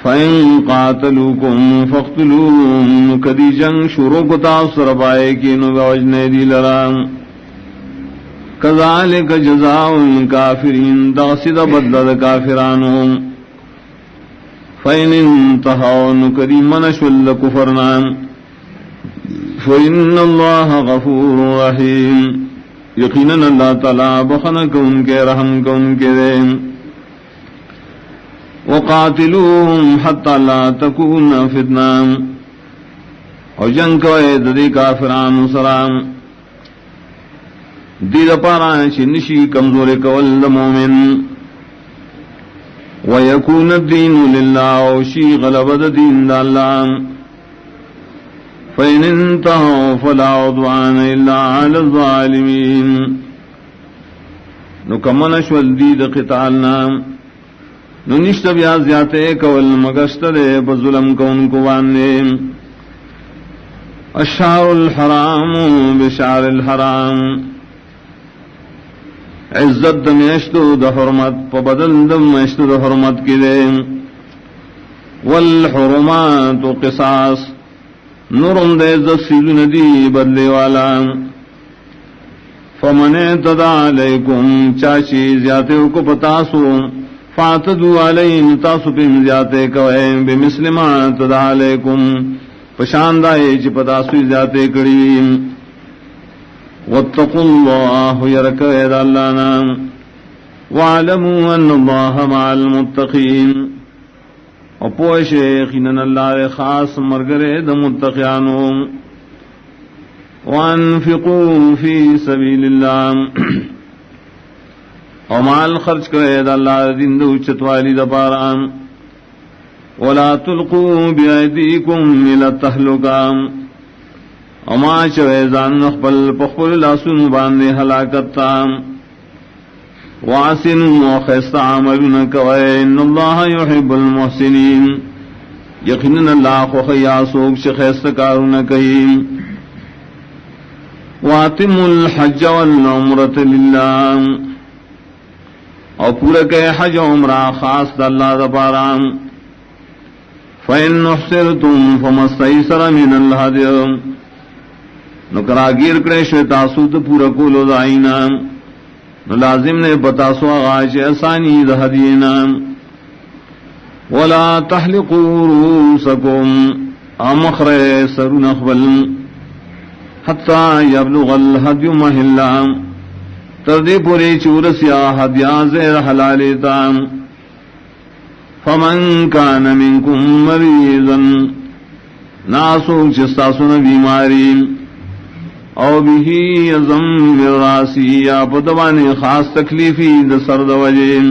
فَإِن قَاتَلُوكُمْ فَاقْتُلُوهُمْ کدی جنگ شروع کو تاثر بائے کی نوجنے دی لرام. کذالک جزاء الکافرین دغسد بدل کافرانوں. فَإِنِ انْتَهَوْا نُكَرِي مَنَشْوَلَّ كُفَرْنَا فَإِنَّ اللَّهَ غَفُورٌ رَحِيمٌ یقیناً اللہ تعالیٰ بخنک ان کے رحم کو ان کے دے. وقاتلوهم حتى لا تكون فتنة او جنگ کوئے دی کافران سلام دید پارا چنشی کمزور کول مومن. ويكون الدين لله او شی غلبت دین دا اللہ. فإن انتهوا فلا عدوان الا على الظالمين نکمنش والدید قتالنا نو نشت بیا زیادے کول مگشت دے بظلم کون کو وانے. الشہر الحرام بشعر الحرام عزت دمیشتو دا حرمت پا بدل دمیشتو دا حرمت کی دے. والحرمات قصاص نرم دے عزت سیدو ندی بدلے والا. فمن اعتدى علیکم چاچی زیادے کو پتاسو فاعتدوا علیہم تاسو پہ زیادے کوئے بمثل ما اعتدى علیکم پشاندائے چی پتاسو زیادے کریم. واتقوا اللہ یرکوے دا اللہ نام. وعلموا ان اللہ مع المتقین اور پوشے یقیناً اللہ خاص مرگرے دا متقیانوں. وانفقوا فی سبیل اللہ او مال خرچ کرے دا اللہ دین دو چتوالی دا پارا ولا تلقوا بأيديكم إلى التهلكة اما چویزان نخبل پخبل لاسون باندے حلاکتا واسنوا وخیست عملون کوئے ان اللہ یحب المحسنین یقیناً اللہ خوخیاسوک شخیست کارون کئی واتموا الحج والعمرة للہ اور پورا کہ حج عمرہ خاص دا اللہ دا پارام فَإِنْ نُحْسِرْتُمْ فَمَا اسْتَيْسَرَ مِنَ الْهَدْيِ نکراگیر کرے شوی تاسو تو پورا کولو دائینا نو لازم نے بتاسو آغاش اسانی دا ہدینا وَلَا تَحْلِقُوا رُؤُوسَكُمْ امخر سرون اخبل حَتَّى يَبْلُغَ الْهَدْيُ مَحِلًّا تردی پوری چورسیا ہدیاں زیر حلالیتا فَمَنْ كَانَ مِنْكُمْ مَرِيضًا ناسوک چستاسون بیماری او به یزم من راسی یا پدوانی خاص تکلیفی د سرد وجین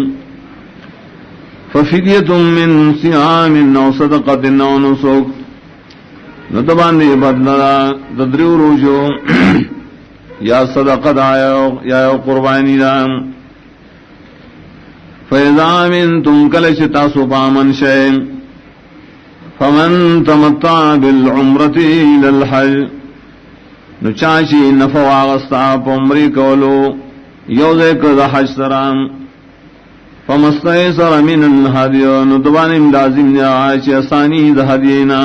ففدیت من صیام او صدقت او نسک نتبانی بدلا ددریو روجو یا صدقت یا قربانی دام فَإِذَا مِنْتُمْ كَلَشِ تَاسُ پامن شَيْءٍ فَمَنْ تَمَتَّعَ بِالْعُمْرَةِ إِلَى الْحَجِّ نو چاچی نفع آغستا پمری کولو یوزے کد حج سرام فمستیسر من الہدیو نو دوانیم لازم دیا آچی اسانی دا ہدینا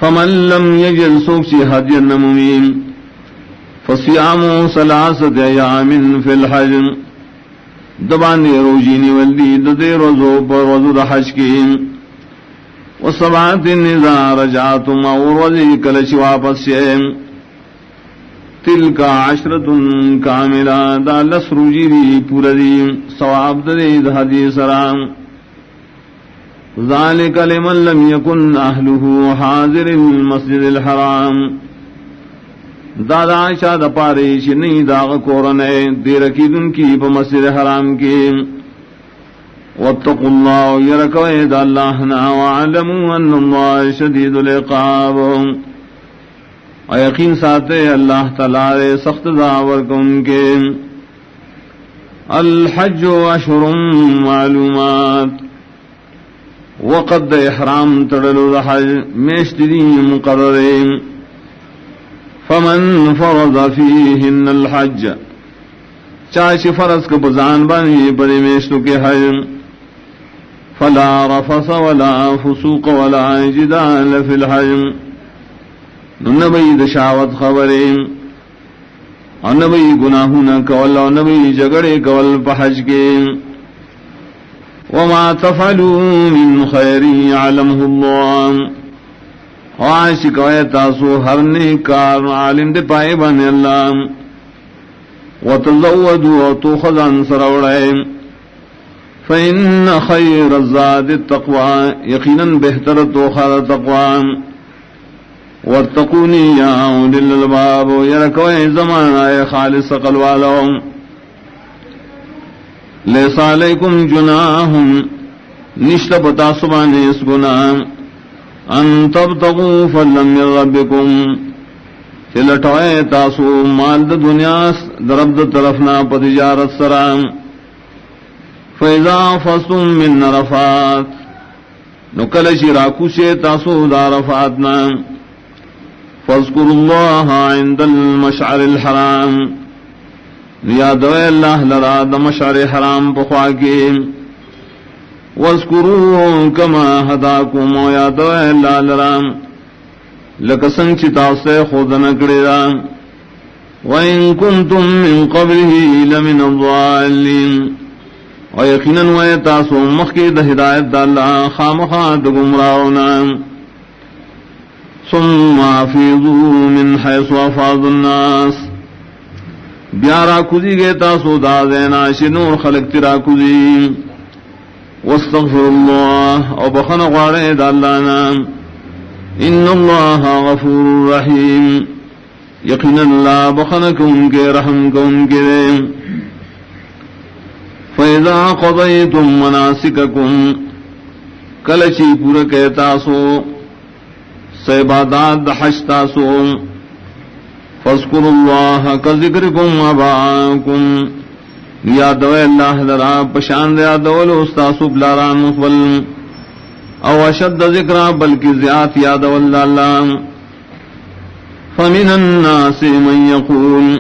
فمن لم یجل سوکچی ہدی نمومین فصیامو سلاست ایام فی الحج دبانی روجینی والدی ددی روزو پر روزو دا حج کی وسبعت اذا رجعتم اوروزی کلچ واپس شیم تلک عشرۃ کاملہ دا لس روجی دی پورا دی ثواب دی ہدی سرام ذالک لمن لم یکن اہلہ حاضر المسجد الحرام دادا شاد پاریش نہیں داغ کورنے دیرکی دن کی مسجد حرام کی واتقوا اللہ یرکوید اللہنا وعلموا ان اللہ شدید العقاب یقین ساتے اللہ تعالی سخت داور کن کے الحج اشہر معلومات وقد احرام تڑلو حج میشت دی مقررین فمن فرض فیہن الحج چاچی فرض کا بزان بانی بڑی میشتو کے حج فلا رفث ولا فسوق ولا جدال فی الحج نبی دشاوت خبریں اور نبی گناہونا کول اور نبی جگڑے کول پحج کے وما تفعلوا من خیر یعلمہ اللہ عاشق تاسو ہر نیکار عالم دے پائے بانے اللہ وتزودوا تو خزان سروڑے فإن خیر الزاد التقوى یقینا بہتر تو خیر تقوی واتقونی یا اولی الالباب یرکوئے زمانہ خالص قلوالو لیس علیکم جناح نشت بتا سبانے اس گناہ ان تبتغوا فضلا من ربکم چلٹوئے تاسو مال دا دنیا درب دا طرفنا پتجارت سرام فَإِذَا فَصْتُم مِّن عَرَفَاتٍ نُكَلَشِ رَاكُشِ تَاسُو دَ عَرَفَاتْنَا فَاذْكُرُوا اللَّهَ عِندَ الْمَشْعَرِ الْحَرَامِ یادوئے اللہ لرا دا مشعر حرام پخواکی وَاذْكُرُوهُ كَمَا هَدَاكُمْ یادوئے اللہ لرا لکسنگ چتاسے خود نکڑیرا وَإِن كُنتُم مِّن قَبْلِهِ لَمِنَ الضَّالِّينَ اور یقیناً وے تاسو مخی دا ہدایت دا اللہ خامخا دا گمراؤنا ثم افیضوا من حیث افاض الناس بیارا کذی گئے تاسو دا دینا شنور خلق ترا کذی واستغفر اللہ اور بخن غارے دا اللہ نام ان اللہ غفور رحیم یقیناً اللہ بخن کن کے رحم کن کے فَإِذَا قَضَيْتُم مَّنَاسِكَكُمْ کلچی پورا کہتا سو سیبادات حج تاسو فاذکروا اللہ کذکرکم آباءکم یادو اللہ لرا پشاند یادولو استاسو بلاران مخبل او اشد ذکرہ بلکہ زیاد یادو اللہ فمن الناس من یقول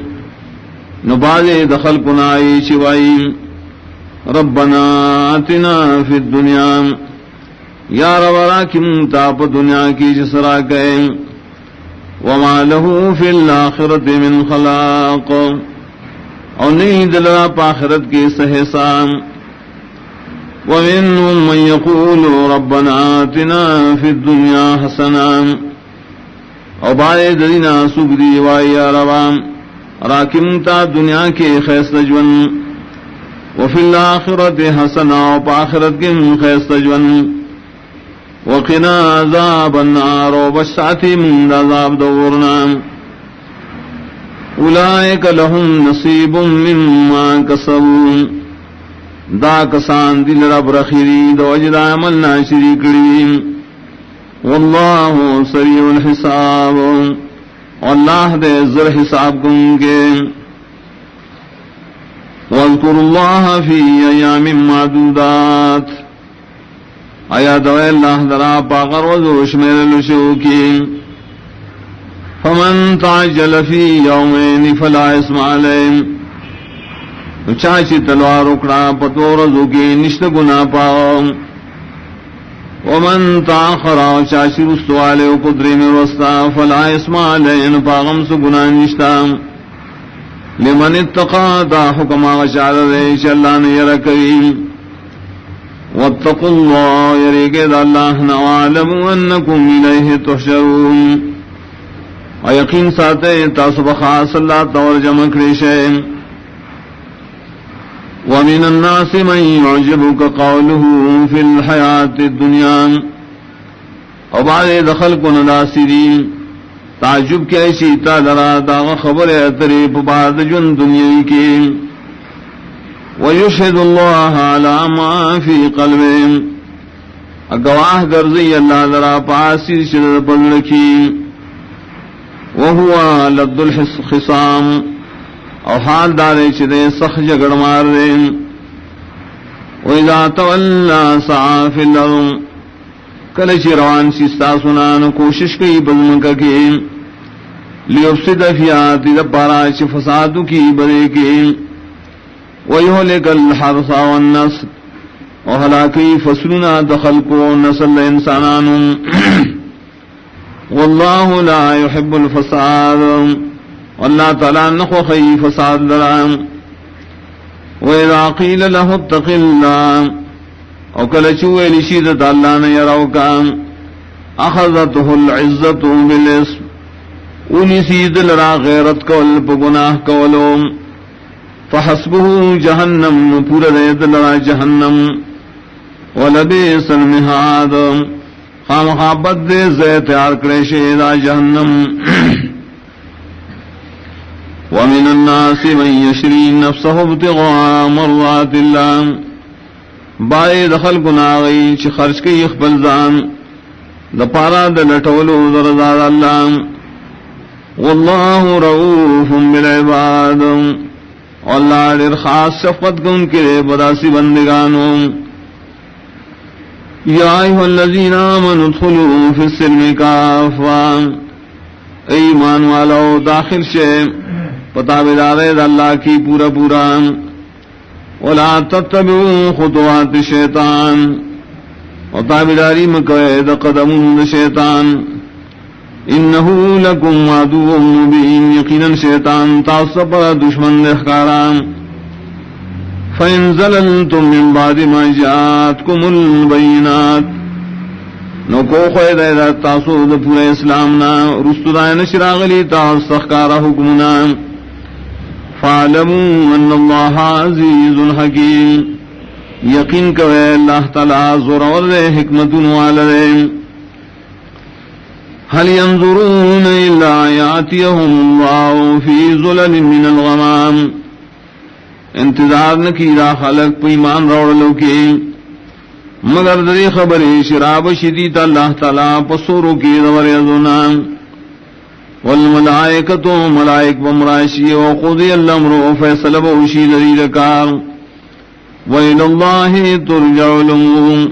نباز دخل کنائی شوائی ربنا آتنا فی الدنیا یا رورا کم تاپ دنیا کی جسرا گئے وما له فی الاخرت من خلاق اور نہیں دلرا پاخرت کی سہسام ومنهم من یقول ربنا آتنا فی الدنیا حسنا اور بائے دینا سبری وائی روام راکم تا دنیا کے خیست جون وفی الاخرت حسنا اور پاخرت کی خیست جون وقنا عذاب النار وبشعتی من عذاب دورنا اولئک لهم نصیب مما کسبوا دا کسان دل رب رخیری دو اجد عمل ناشری کریم واللہ سریع الحساب اللہ دے زر حساب کن کے واذکر اللہ فی ایام معدودات آیا دوئے اللہ درا پاغر وزوش میرے لشو کی فمن تعجل فی یومین فلا اسم علیہ چاچی تلوار اکڑا پتو رزو کی نشت گنا پاؤ ومن تاخر چاچی رستو والے قدری میں رستا فلا اسم علیہ پاغم سے گنا نشتا لمن اتقا دا حکم آغشار ریش اللہ نے یرکوی واتقوا اللہ یریگید اللہ نوعلموا انکم الیہ تحشرون اور یقین ساتے تاسب خاص اللہ تور جمع کریشے ومن الناس من يعجبك قوله في الحیات الدنیا اور بعد دخل کو نداسری تعجب کی ایسی تادرا داغ خبر اتریب بعد جن دنیا کی وَيُشْهِدُ اللَّهَ عَلَى مَا فِي قَلْبِهِ اگواہ گرزی اللہ ذرا پاسی شدد پدر کی وَهُوَ لَدُّ الْخِصَامِ اور حال دارے چدے سخ جگڑ مار دے وَإِذَا تَوَلَّا سَعَى فِي الْأَرْضِ کلچی روان سیستا سنان کوشش کی بزمکہ کی لِيُفْسِدَ فِيهَا تِدَ پاراچ فسادو کی برے کی وَيُهْلِكَ الْحَرْثَ وَالنَّسْلَ اور ہلاکی فصلنا دخل کو نسل انسانان واللہ لا يحب الفساد اللہ تعالیٰ نخوخی فساد لرام وَإِذَا قِيلَ لَهُ اتَّقِ اللَّهِ اور کلچوئے لشیدت اللہ نے یروکا اخذته العزت بالاسم انہی سید لرا غیرت کول پگناہ کولوم فحسبه جہنم پورا دید لرا جہنم ولبیس المہاد خامخابت دے زیت آرکڑے شیدہ جہنم ومن الناس من یشری نفسه ابتغاء مرضات اللہ بائے دخل گناغی چی خرچ کی اخبل زان دپارا دلٹولو درزاد اللہ واللہ رؤوف بالعباد اللہ دیر خاص شفقت کو ان کے بداسی بندگانوں یا ایھا الذین آمنوا ادخلوا فی السلم کافا ایمان والو داخل شے پتابدارے اللہ کی پورا پورا ولا تتبعوا خطوات الشیطان اور تابداری مکوید قدم شیطان انہو لکم عدو مبین یقینا شیطان تاسو پر دشمن احکارام فَإِن زَلَلْتُم مِّن بَعْدِ مَا جَاءَتْكُمُ الْبَيِّنَاتُ نو کو خید ایدات تاسو دا پورے اسلامنا رستو دائن شراغلی تاس تخکارا حکمنا فَعَلَمُوا أَنَّ اللَّهَ عَزِيزٌ حَكِيمٌ یقین کوئے اللہ تعالیٰ زورور دے حکمتن والدے هل ينظرون إلا يأتيهم الله في ظلل من الغمام، انتظار نہ کی را خلق پہ ایمان روڑلو کے مگر دری خبر شراب شدید اللہ تعالی پسورو کی دور ازنا والملائکۃ ملائک بمراشی وقضی الامر فیصلہ بوشی دری رکار وإلی اللہ ترجع الامور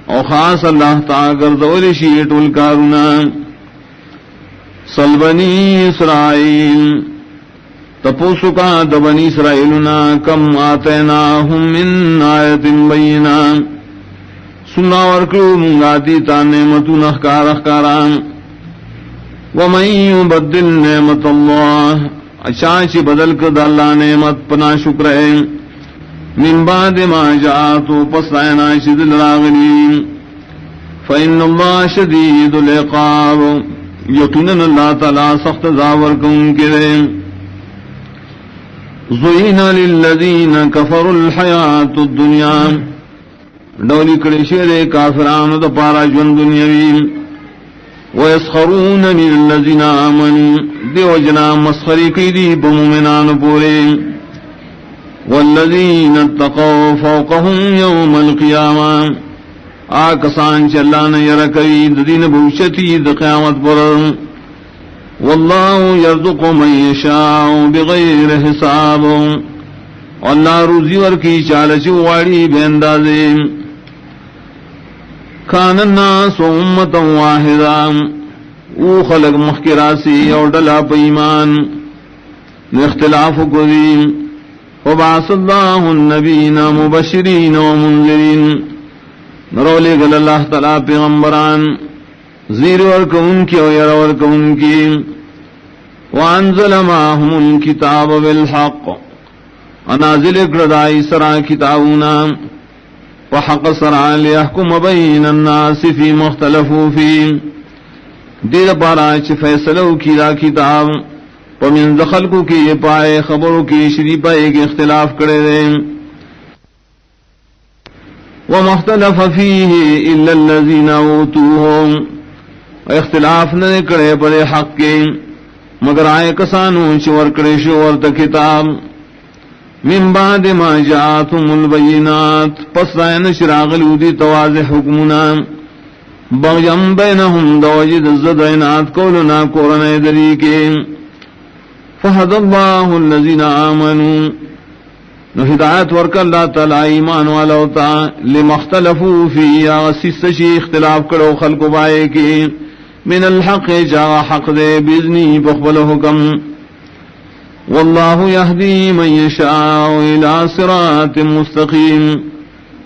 او خاص اللہ تعالی گردول شیٹ الکارنا صل بنی اسرائیل تپوسو کا دبنی اسرائیلنا کم آتیناہم من آیت بینہ سنا ورکلو منگاتی تا نعمتو نخکار اخکاران ومن یبدل نعمت اللہ اچانچی بدل کد اللہ نعمت پنا شکرے من بعد ما جاءتو پس آئینا شدل راغلی فإن اللہ شدید العقاب یقیناً اللہ تعالی سخت زاور کن کرے زین للذین کفروا الحیات الدنیا ڈولی کڑی شیر کافران دا پارا جون دنیاوی ویسخرون من الذین آمنوا دیو جنا مسخری کی دی بمومنان پورے والذین اتقوا فوقهم یوم القیامہ آکسان چ اللہ نے یرکوی دین بوشتی د قیامت پر واللہ یرزق من یشاء بغیر حساب اللہ روزی ور کی چالچ واڑی بے اندازے کان الناس امتا واحدا او خلق مخکراسی اور ڈلا پہ ایمان اختلاف کو دی وبعث اللہ النبیین مبشرین ومنذرین نرولے گل اللہ تعالی پیغمبران زیر ورک ان کی ویر ورک ان کی وانزل معهم الكتاب بالحق انازل اقردائی سرا کتابنا وحق سرا لیحکم بین الناس فی مختلفو فی دیر پاراچ فیصلو کی دا کتاب ومن دخل کو کی پائے خبروں کی شری پائے کے اختلاف کرے دیں وما اختلف فيه الا الذين اوتوه اختلاف نہ کرے پر حق کے مگر آئے کسانوں چور کرے شور کتاب من بعد ما جاءتهم البينات پس رائن شراغ لودی تواضح حکمنا بغیم بینہم دوجد الزدینات کولنا کورن دری کے فہد اللہ الذین آمنوا نو ہدایت ورک اللہ تعالی ایمان والا ہوتا لمختلفو فی آسیس شی اختلاف کرو خلق بائے کی من الحق جا حق دے بیزنی بخبل حکم واللہ یہدی من یشاء الى صراط مستقیم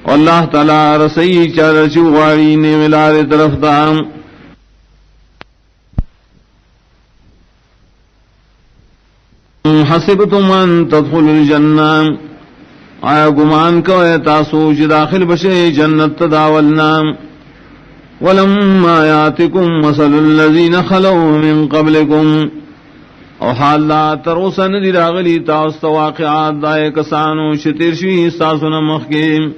واللہ تعالی رسی چارچو غاری نے ملار طرف دا حسبتم ان تدخلوا الجنہ آیا گمان کو تاسو چ داخل بشے جنت داولنا ولما یاتکم مثل الذین خلوا من قبلکم او حال لا تروسن دی راغلی تاست واقعات دائے کسانو شترشی ساسن مخکی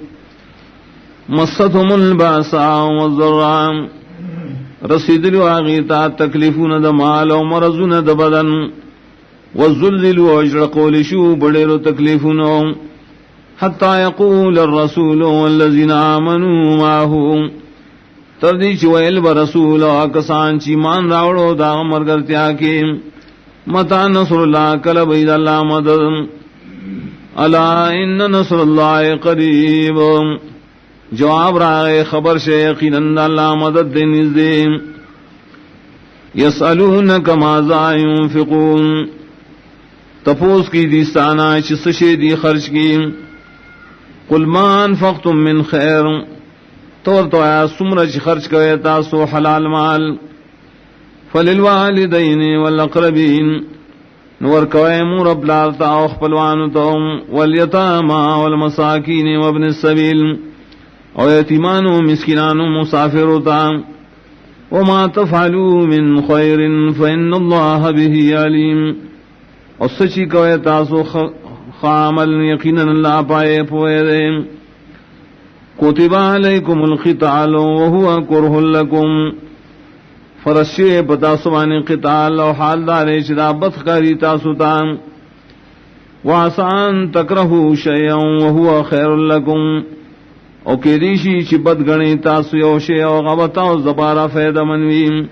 مستهم الباساء والضراء رسیدلو آغیتا تکلیفون دا مال و مرضون دا بدن والذللوا اجرقوا لشو بڑیرو تکلیفونو حتی یقول الرسول والذین آمنوا معه تردی چویل برسول آکسان چی مان راوڑو دا مرگرتیا کی متا نصر اللہ کلب اید اللہ مدد الا ان نصر اللہ قریب جواب رائے خبر سے یقیناً اللہ مدد دینز دے یسألونک ماذا ينفقون تپوس کی دیستانا چسشے دی خرچ کی قل ما انفقتم من خیر طور تو آیا سمرچ خرچ کرے تاسو حلال مال فللوالدین والاقربین نور کوئے مور ابلارتا اوخ پلوانتهم والیتاما والمساکین وابن السبیل او یتیمان و مسکنان و مسافرتا وما تفعلوا من خیر فإن اللہ به علیم اور سچی کوئے تاسو خامل یقیناً اللہ پائے پوئے دے کتب علیکم القتال وهو کرہ لکم فرشے پتا سبان قتال و حال دارے چدا بدخاری تاسو تام وعسى أن تكرهوا شيئا وهو خير لكم او کدیشی چی بد گنی تاسو یو شی او غبطاو زبارا فیدا منویم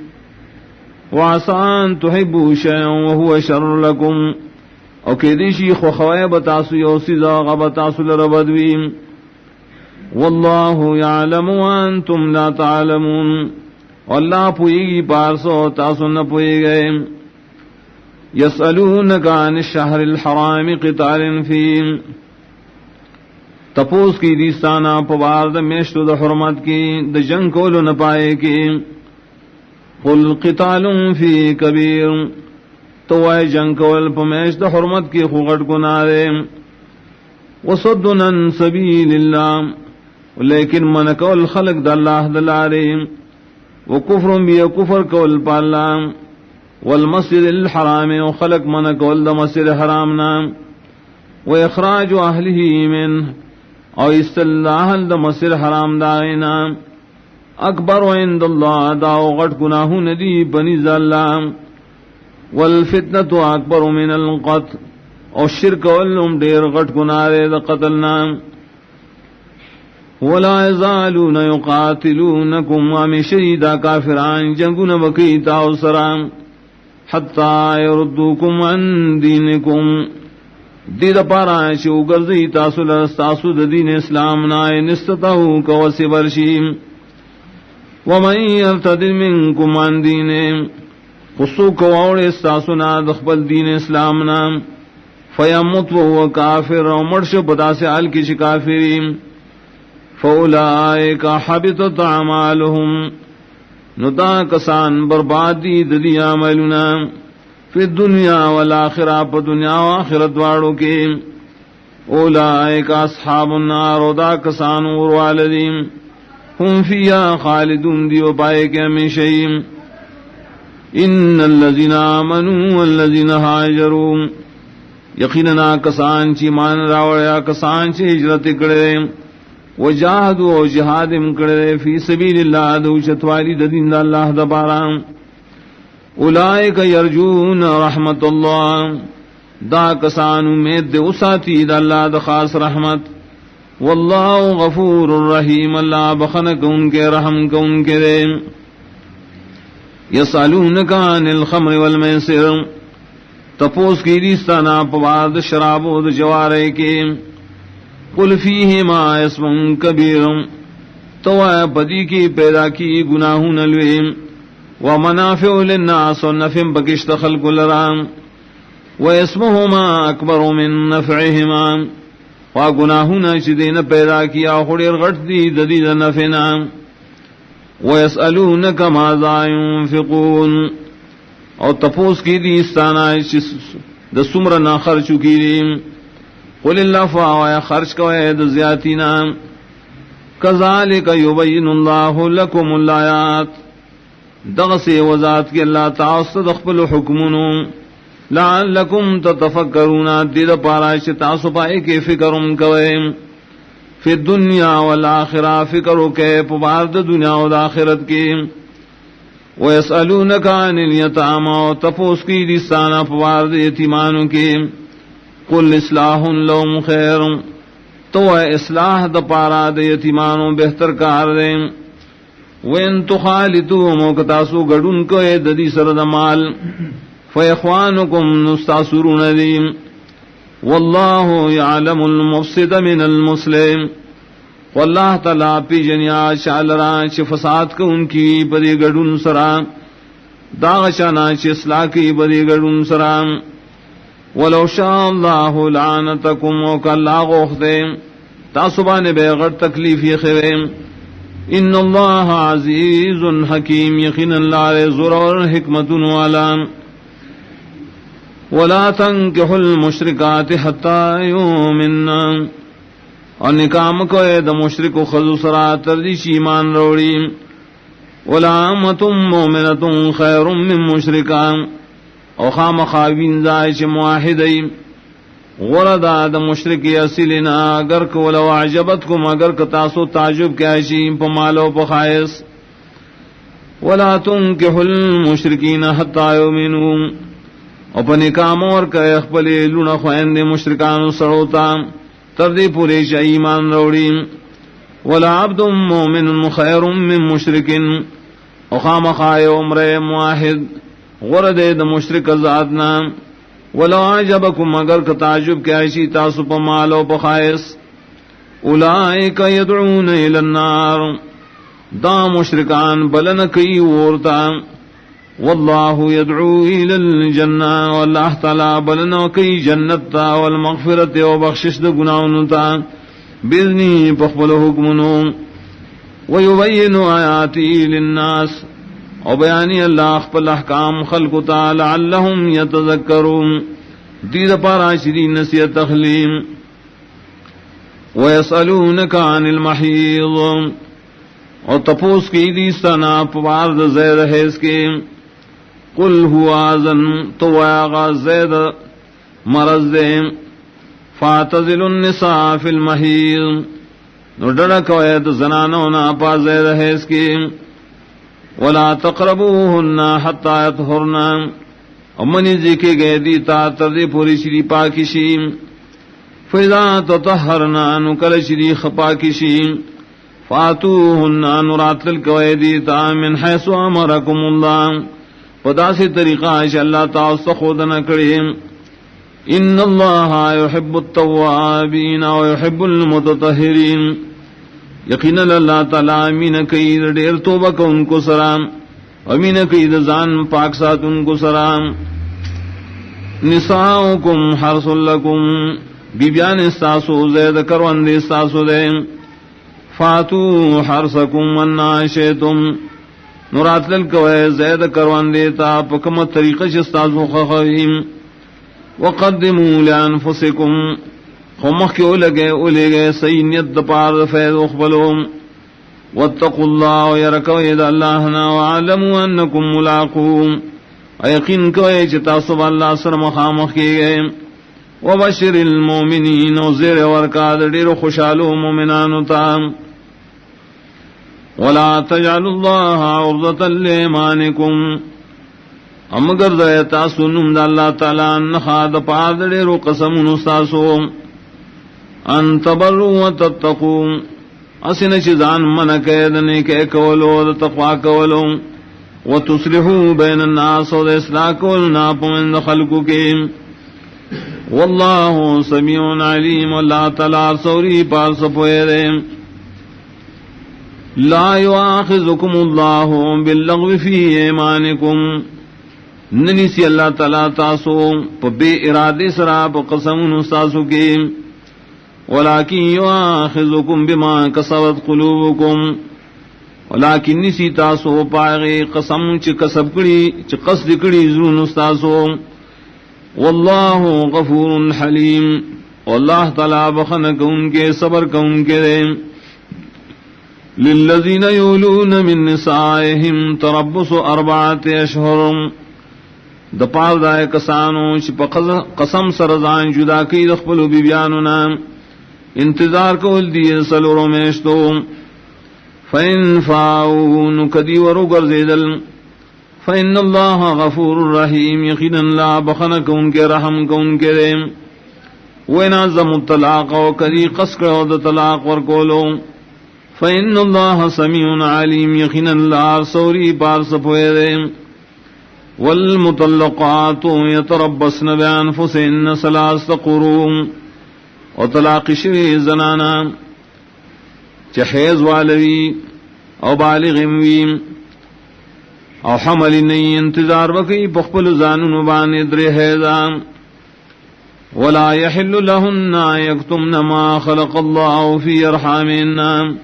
وعسى أن تحبوا شيئا وهو شر لكم او کدیشی خو خوایب تاسو یو سیزا غبطاسو لربدویم والله يعلم وانتم لا تعلمون واللہ پوئیگی پارسو تاسو نہ پوئی گئے یسألونک عن الشہر الحرام قتال فیم تپوس کی دیستانا پوار دا میشتو دا حرمت کی دا جنگ کولو نپائے کی قل قتال فی کبیر تو اے جنگ کول پمیش دا حرمت کی خوغٹ کنارے وصدن عن سبیل اللہ لیکن من کول خلق دا اللہ دلارے وکفر بی کفر کول پالا والمسجد الحرام وخلق من کول دا مسجد حرامنا واخراج اہلہ من او استلاح دا مسجد حرام دائنا اکبر عند اللہ دا غٹ گناہ ندی بنیز اللہ والفتنة اکبر من القتل او شرک واللم دیر غٹ گناہ دا قتلنا ولا يزالون يقاتلونكم ومشيدا كافران جنگون بقيتا وسرام حتى يردوكم عن دينكم دید پارا شو گرزی تاسو لستاسو دین اسلام نائے نستطاو کوسی برشیم ومن يرتد منكم عن دینهم خصو کوڑ استاسو نا دخبل دین اسلام نام فیمت وهو کافر ومرش پدا سے حال کی کافرین فاولئک حبطت اعمالهم ندا کسان بربادی دلی عملنا فی الدنیا والآخرہ پا دنیا و آخرت وارو کے اولئک اصحاب النار ودا کسان اوروالدیم ہم فیہا خالدون دیو پائے کے ہمیشہیم ان الذین آمنوا والذین ہاجروا یقیننا کسان چی مان راوڑیا کسان چی ہجرت کرے وجاہدوا و جہاد کرے فی سبیل اللہ دوشت والی دین اللہ دبارام اولئک یرجون رحمت اللہ دا کسان امید دے اساتی دا اللہ دا خاص رحمت واللہ غفور الرحیم اللہ بخنک ان کے رحم کو ان کے دے یسالونک عن الخمر والمیسر تپوس کی دیستانا پواد شراب و دا جوارے کے قل فیہما اسم کبیر تو پدی کی پیدا کی گناہون الویم ومنافع للناس ونفع بکشت خلق لرام واسمهما اکبر من نفعهما وگناہنا چدین پیدا کیا خڑیر غٹ دی ددید نفعنا ویسألونک ماذا ينفقون اور تپوس کی دی استانا د سمرنا خرچو کی دی قل اللہ فاویا خرچ کوئے د زیادینا کذالک یبین اللہ لکم الآیات دغسی وذات کے اللہ تعالی دخبل حکمونو لعلکم تتفکرون دید پاراش تاسو پائے کے فکرم کوئے فی الدنیا والآخرہ فکرو کے پبارد دنیا والآخرت کی ویسألونک عن الیتاما تپوس کی دستانا پبارد یتیمانو کی قل اصلاح لهم خیر تو اصلاح دا پاراد یتیمانو بہتر کار دیں وین تخالطو موکتاسو گڑن کو ددی سرد مال فیخوانکم نستاسرون دیم واللہ یعلم المفسد من المسلم واللہ تعالی پی جنیا شالران چی فساد کو ان کی بدی گڑن سرا داغشانا چی اصلاح کی بدی گڑن سرا ولو شاء اللہ لعنتکم وکا اللہ غوختے تاسبان بیغر تکلیف یخویم ان اللہ عزیز حکیم یقین اللہ ضرور حکمت والا ولا تنکحوا المشرکات حتی یؤمننا اور نکام کو دا مشرک و خضو سرا تردیش ایمان روڑی ولا امۃ مومنۃ خیر من مشرکا او خام خاوین زائش معاہدی غردا دا مشرکی اصلنا اگر کو لو عجبتکم اگر کتاسو تعجب کیاشیم پا مالو پا خائص ولا تنکحوا المشرکین حتی یؤمنون اپنے کام اور کہ اخبل لون خویند مشرکان سڑوتا تردی پورے چا ایمان روڑی ولا عبد مومن خیر من مشرک اخام خائے عمر معاہد غرد د مشرک ذاتنا ولا عجبکم اگر کا تعجب کیا ایسی تاسو پا مال و پخائص اولئک یدعون الی النار دا مشرکان بلن کئی ورتا واللہ یدعو الی الجنہ واللہ تعالی بلن کئی جنتا والمغفرت و بخشش دا گناہنتا بإذنی پخبل حکمنو ویبین آیاتی للناس او بیانی اللہ اخبر احکام خلقتا لعلہم یتذکرون دید پارا شری نسیت تخلیم ویسألونک عن المحیض اور تپوس کی دیستانا پوارد زید حیث کے قل ہوا آزن تو آغا زید مرض دے فاتزل النساء فی المحیض نو ڈڑک وید زنانونا پا زید حیث کے ولا تقربوهن حتى يطهرن امنی ذکر گئے دیتا تردی پوری شری پاکشی فاذا تطهرن نکل شری خپاکشی فاتوهن نراتل کوئے دیتا من حیث امرکم اللہ پدا سے طریقہ ہے اللہ تعالی خود نہ کرے ان اللہ يحب التوابین ويحب المتطہرین یقینا اللہ تعالی امین کئی دیر توبہ کو ان کو سلام امین کئی زان پاک ساتھ ان کو سلام نساؤکم حرث لکم بیبیان استاسو زید کروند استاسو دے فاتو حرثکم ونا شیتم نورات للکوئے زید کروند دیتا پکم طریقہ شستاسو خخویم وقدموا لانفسکم خمخ کے اولے گئے سینیت دپار فیض اخبلوم واتقوا اللہ ویرکو ید اللہنا وعلموا انکم ملاقوم ایقین کوئے چتا صبح اللہ سر مخامخ کے گئے وبشر المومنین وزیر ورکاد دیر خوشالو مومنانو تام ولا تجعلوا اللہ عرضتا لیمانکم امگر دیتا سنم دا اللہ تعالیٰ نخاد پار دیر قسم نستاسو ان تبروا وتتقوا اسن چیزان من قیدنے کے کولو تقوا کولو وتصلحوا بین الناس و اصلاح کولنا پمند خلقو کے واللہ سمیع علیم اللہ تعالی سوری پار سپوئے دے لا یواخذکم اللہ باللغو فی ایمانکم ننیسی اللہ تعالی تاسو پا بے ارادے سرا پا قسم نستاسو کے ولكن يؤاخذكم بما كسبت قلوبكم ولكن نسی تاسو پاغے قسم چ کسب کڑی چ قصد کڑی زرون استاسو واللہ غفور حلیم واللہ تعالی بخن کون کے صبر کون کے دے للذین یولون من نسائهم تربص 4 اشہر دپار دائے کسانو چ قسم سرزان جدا کی دخبلو بیبیانونا انتظار کول دیئے سلورو میشتو فَإِن فَاؤُوا نُكَدِي وَرُغَرْ زِدَلْ فَإِنَّ اللَّهَ غَفُورٌ رَحِيمٌ يقینا اللہ بخنک ان کے رحم کو ان کے دے وَإِنَازَمُ الطَّلَاقَ وَكَدِي قَسْقَ وَدَ طلاق ورکولو فَإِنَّ اللَّهَ سَمِيعٌ عَلِيمٌ یقینا اللہ سوری پار سپوئے دے وَالْمُطَلَّقَاتُ يَتَرَبَّصْنَ بِأَنفُسِهِنَّ 3 قُرُوءٍ اور طلاق شوی زنانا چحیز والوی او بالغ ویم او حمل نئی انتظار وکی پخپل زانن بان در حیزان ولا يحل لهن يكتمن ما خلق الله في ارحامهن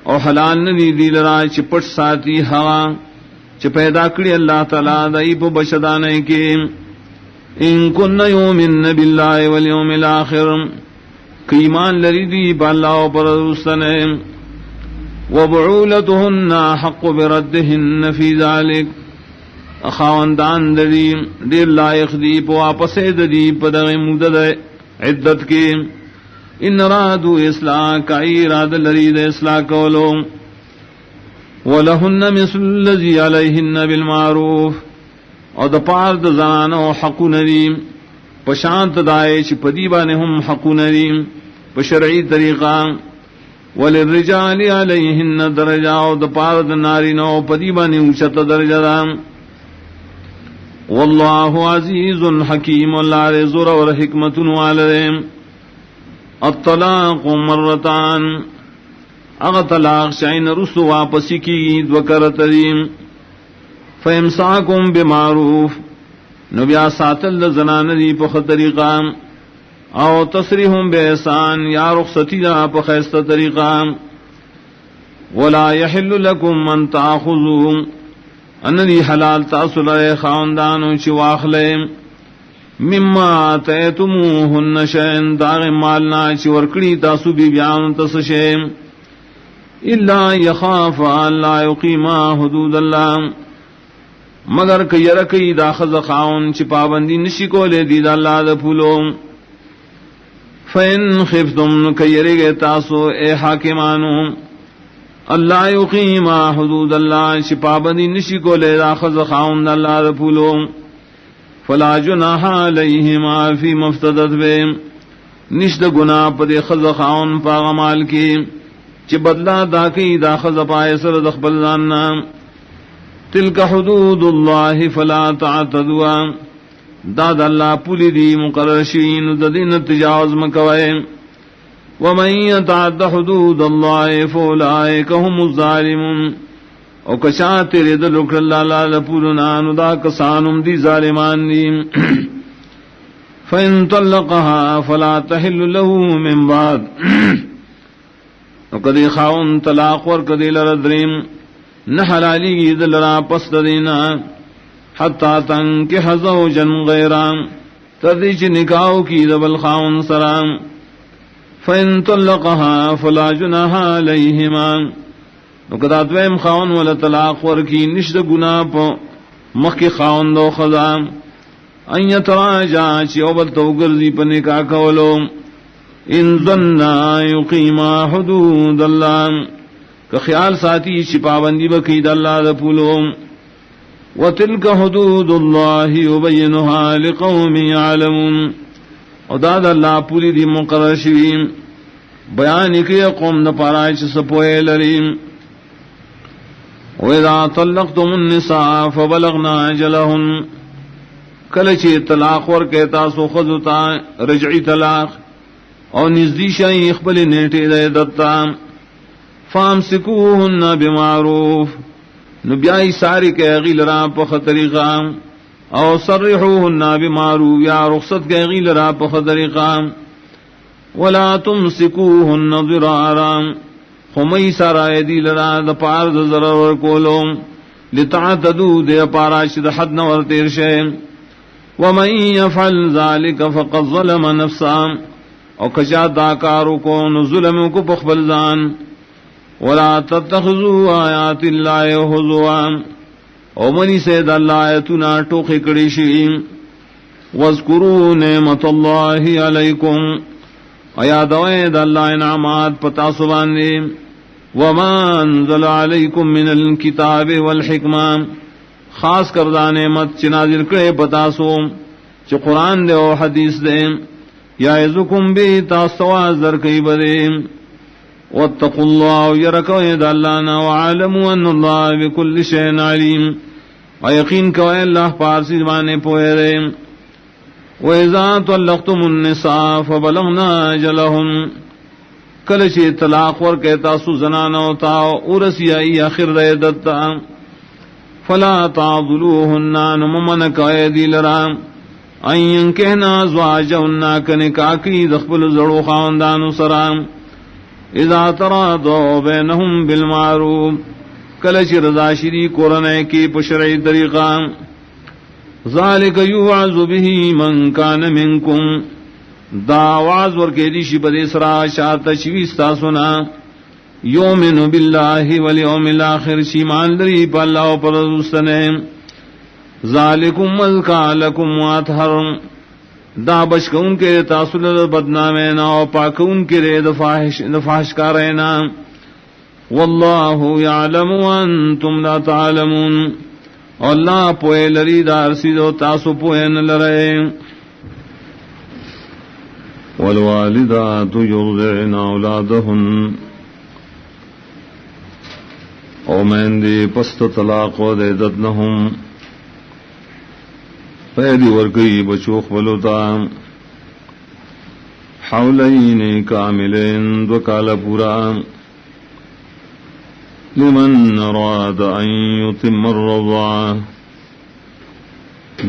او حلال ندی دیل را چپٹ ساتی ہوا چ پیدا کری اللہ تعالی دای په بشدانے کے ان کن یؤمن بالله والیوم الاخر ایمان لری دی باللہ پر رسنے وبعولتهن حق بردهن فی ذلك اخاوندان دی دیر لائق دی پو واپس دی پدغ مدد عدت کے ان رادو اصلاح کا اراد لرید اصلاح کولو ولهن مثل الذي عليهن بالمعروف اور د پار د زنانو حقو ندیم پشانت دائے چی پدی بانے ہم حقو ندیم پشرعی طریقہ وللرجال علیہن درجہ اور د پار د نارینو پدی بانے اوچت درجہ دام واللہ عزیز حکیم اللہ رزور اور حکمت والدیم الطلاق مرتان اغا طلاق شاین رسو واپسی کی دوکر تریم فامساکم بمعروف نبیا ساتل زنان دی پخ طریقہ او تصریحم بإحسان یا رخصتی دا پخیست طریقہ ولا یحل لکم من تاخذوا ان دی حلال تاصل خاندانو چی واخلے مما آتیتموہن شین داغ مالنا چی ورکڑی تاسو بی بیان تسشے الا یخاف لا یقیما حدود اللہ مگر کہ یرکی دا خز خاون چی پابندی نشی کو لے دی دا اللہ دا پھولو فین خفتم کہ یرگے تاسو اے حاکمانو اللہ یقیما حدود اللہ چی پابندی نشی کو لے دا خز خاون دا اللہ دا پھولو فلا جناح علیہما فی مفتدت بے نشد گناہ پدے خز خاون پاغمال کی چی بدلا دا کی دا خز پائے سر دخبل داننا تلک حدود اللہ فلا تعتدوا داد اللہ پولی دی مقرر شین ددین تجاوز مکوئے ومن یتعد حدود اللہ فاولئک هم الظالمون او کشات رد لکر اللہ لپولنا ندا کسانم دی ظالمان دی فإن طلقها فلا تحل له من بعد او کدی خاون طلاق ور کدی لردریم نہ حلالی گی دلرا پس دینا حتی تنکح زوجا غیرام تردیچ نکاو کی دبل خاون سرام فإن طلقها فلا جناح علیہما وقد دویم خاون ولا طلاق ورکی نشد گناہ پا مخی خاون دو خزام ان یتراجع چی اوبل تو گرزی پا نکاح کولو ان ظننا یقیما حدود اللہ کہ خیال ساتھی چی پابندی بکید اللہ دا پولو وتلک حدود اللہ یبینها لقوم یعلمون او داد اللہ پولی دی مقرر شویم بیانی کی قوم نپارای چی سپوئے لریم وَإِذَا طَلَّقْتُمُ النِّسَاءَ فَبَلَغْنَا أَجَلَهُنَّ کلچی طلاق ورکیتا سو خذتا رجعی طلاق او نزدیشائی اخبر نیٹی دے دتا فَامْسِكُوهُنَّ بِمَعْرُوفٍ نبیائی ساری کے غیل را پخ طریقہ او صرحوهن بمعروف یا رخصت کے غیل را پخ طریقہ ولا تمسكوهن ضرارا خمی سارائے دی لرا دا پار دا ضرر کولو لتعتدو دے پاراش دا حد نور تیر شے ومن یفعل ذالک فقد ظلم نفسا او کجا داکارو کو ظلم کو پخبلزان ولا تتخذوا آیات اللہ حضوا او منی سید اللہ آیتنا ٹوخی کڑی شیم واذکروا نعمت اللہ علیکم ایادوید اللہ انعامات پتا سباندے وما انزل علیکم من الکتاب والحکمہ خاص کردہ نعمت چنازل کرے پتا سو چ قرآن دے و حدیث دے یعظکم بی تاستواز در کئی بدے واتقوا اللہ یرکوید اللہ وعالموا ان اللہ بکل شین علیم ویقین کوئے اللہ پارسی زمانے پوئے دے وَإِذَا طَلَّقْتُمُ النِّسَاءَ فَبَلَغْنَا أَجَلَهُنَّ کلچی طلاق ور کہتا سو زنانو تاو ارسی آئی آخر دے دتا فلا تعضلوهن نممن قائدی لرام این کہنا زواجہن کنکاکی دخبل زڑو خاندانو سرام اذا ترادو بینہم بالمعروف کلچی رضا شری قرنے کی پشرعی طریقہ ذالک یوعظ به من کان منکم دا واز ور کے دیشی بدے سرا شات شویستا سنا یومن باللہ والیوم الاخر شیمان دری پا اللہ و پر رسنے ذالکم ازکا لکم واطہر دا بشک ان کے تاثل بدنامینا و پاک ان کے رے دفاحش کا رہنا واللہ یعلم وانتم لا تعلمون اللہ پوئے لری دار سیدو تاسو پوئے نہ لرے والوالدات يرضعن أولادهن او مہندی پست طلاق و دیدتنہم پیدی ورگئی بچوخ بلوتا حولین کاملین دو کال پورا لمن اراد ان یتم الرضاع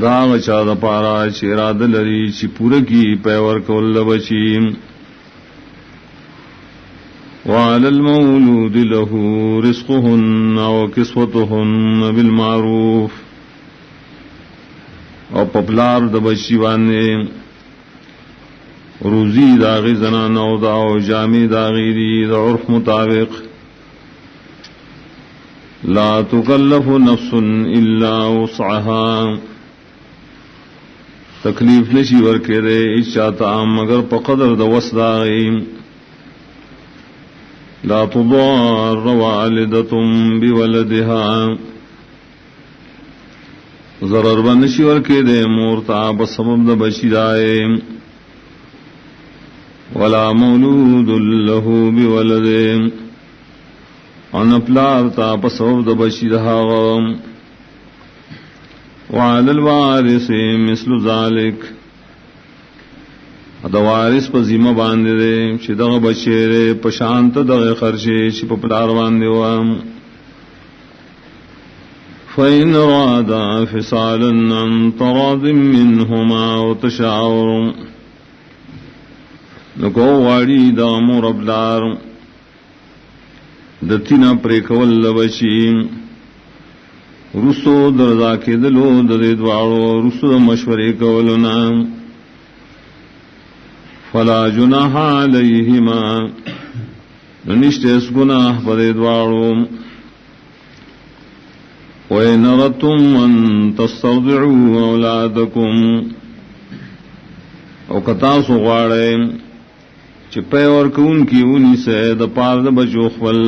داغ چاد پارا چیراد لری چی پورکی پیور کول بچی وعلى المولود له رزقهن وكسوتهن بالمعروف او پپلار د بچی باندې روزی داغی زنان او دا او جامی داغی دی دا عرف مطابق لا تکلف نفس الا وسعها تکلیف نشی ورکے دے اچاتا مگر پقدر دا وس داغی لا تضار والدة بولدها ضرر بنشی ورکے دے مورتا بسبب دا بچی دائے ولا مولود له بولده ان پلارتا بسبب دا بچی دہاغم وعلى الوارث مثل ذلك دا وارث پا ذمہ باندے دے چی دغ بچے دے پشانت دغ خرچے چی پا پلار باندے وام فَإِنْ رَادَا فِصَالًا عَنْ تَرَاضٍ مِّنْهُمَا وَتَشَاوُرٍ نکو واڑی دا مور ابلار دتینا پریکول لبچی رسو درزا کے دلو ددے دوارو رسو مشورے کولنا فلا جناح علیہما ننشت اس گناہ پدے دوارو وَإِنْ أَرَدْتُمْ أَن تَسْتَرْضِعُوا أَوْلَادَكُمْ او کتاسو غاڑے چپے اور کون کی اونی سے دا پارد بچو خفل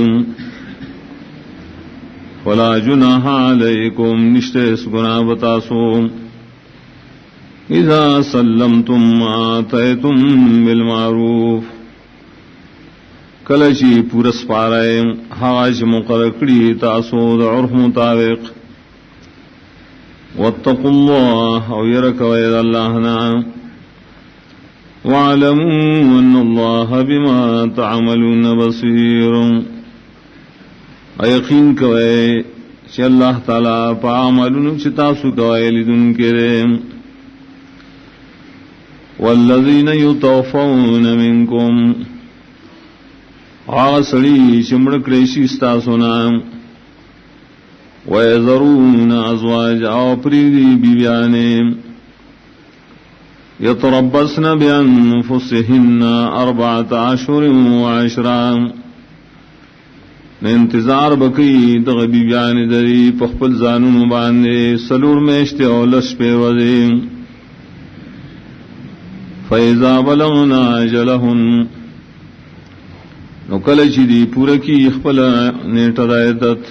فلا جناح علیکم نشت اس گناہ بتاسو اذا سلمتم ما آتیتم بالمعروف کلچی پورس پارے حاج مقرقڑی تاسو دا عرف مطابق واتقوا اللہ او یرکوید اللہ نام وَاعْلَمُوا أَنَّ اللَّهَ بِمَا تَعْمَلُونَ بَصِيرٌ یقین کوئے کہ اللہ تعالیٰ پا عملون چتاسو کوئے لدن کرے وَالَّذِينَ يُتَوْفَوْنَ مِنْكُمْ آسڑی چمڑک ریشی استاسونا وَيَذَرُونَ أَزْوَاجَ آپریدی بیبیانے یتربصن بانفسہن 4 اشہر و10 انتظار بکی دغبی بیان دری پخپل زانون باندے سلور میشتے اولس پہ وزی فیضا بلغنا اجلہن نکلچی دی پورکی اخپل نیٹ دائدت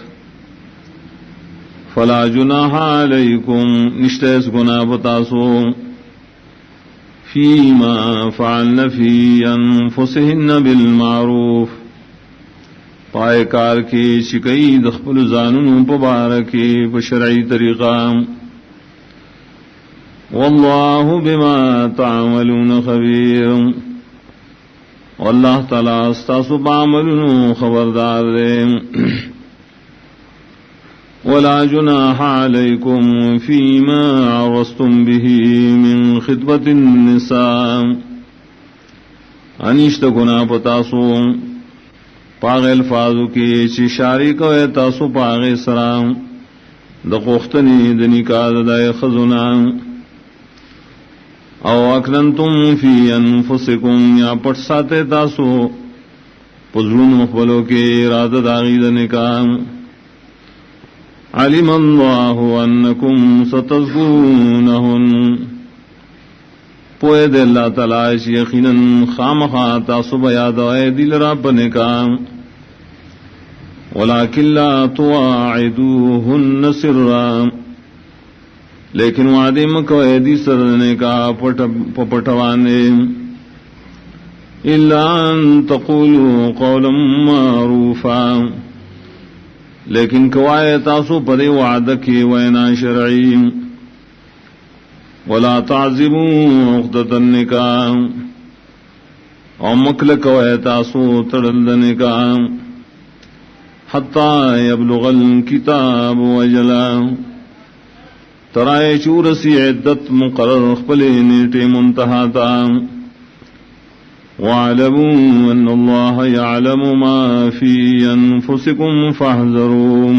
فلا جناح علیکم نشتیس گناہ بتاسو فیما فعلن فی انفسہن بالمعروف پائے کار کی شکئی دخپل زانون پبارکی بشرعی طریقہ واللہ بما تعملون خبیر واللہ تعالیٰ استاسو بعملون خبردار دے ولا جناح علیکم فیما عرضتم به من خطبت النساء انشت گناہ پتاسو پاغ الفاظو کی چی شاری کوئے تاسو پاغ سرام دقوختنی دنکاد دائے خزنام او اکننتم فی انفسکم یا پٹ ساتے تاسو پزرون مخبلو کے ارادہ داغی دنکام علم اللہ انکم ستذکرونہن پوئے دے اللہ تعالی چی یقیناً خامخا تاسو بیادوئے دل را پنکام ولیکن لا تواعدوہن سرا لیکن وعدے مکو ایدی سرنے کا پٹوانے الا ان تقولوا قولا معروفا، لیکن کوائے تاسو پدے وعدہ کی وینا شرعی، ولا تعزموا عقدۃ النکاح، اور مکل کوائے تاسو تڑل نکاح، حتی یبلغ الکتاب وجلا، ترائے چورسی عدت مقرر خپلے نیٹے منتہاتا، وَاعْلَمُوا أَنَّ اللَّهَ يَعْلَمُ مَا فِي أَنفُسِكُمْ فَاحْذَرُوا،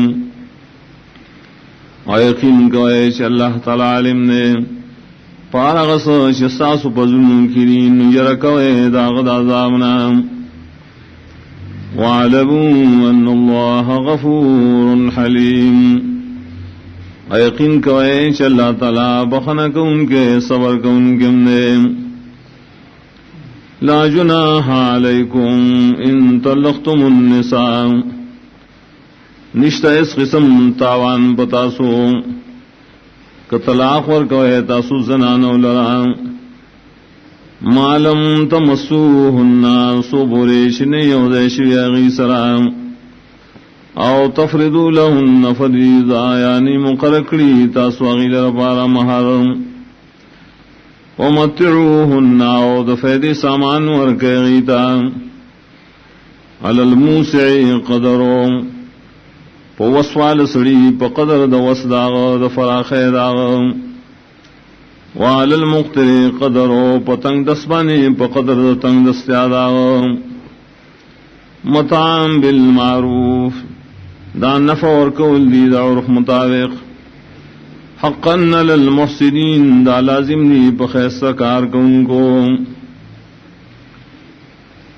اور یقین کوئے کہ اللہ تعالی علم نے پارغس شساس پزنوں کرین یرکوئے داغد عذابنا، وَاعْلَمُوا أَنَّ اللَّهَ غَفُورٌ حَلِيمٌ، اور یقین کوئے کہ اللہ تعالی بخنک ان کے صبر کو ان کے نے، لا جناح علیکم ان طلقتم النساء، نشتہ اس قسم تاوان بتاسو کہ طلاق ورکوئے تاسو زنانو لرا، ما لم تمسوہن سو بوریش نیودیشوی اغی سرام، او تفردو لہن فریضا یعنی مقرکڑی تاسو اغی لرپارا محرم، ومتعوهن او دفید سامان ورکے غیتا، علی الموسع قدرو پو وسوال سڑی پا قدر دا وسداغ دا فراخ داغ، وعلی المقتر قدرو پا تنگ دسبانی پا قدر دا تنگ دستیاداغ، مطعم بالمعروف دا نفع ورکول دی دا عرف مطابق، حقا للمحسنین دا لازم نی پخیصہ کار کن کو،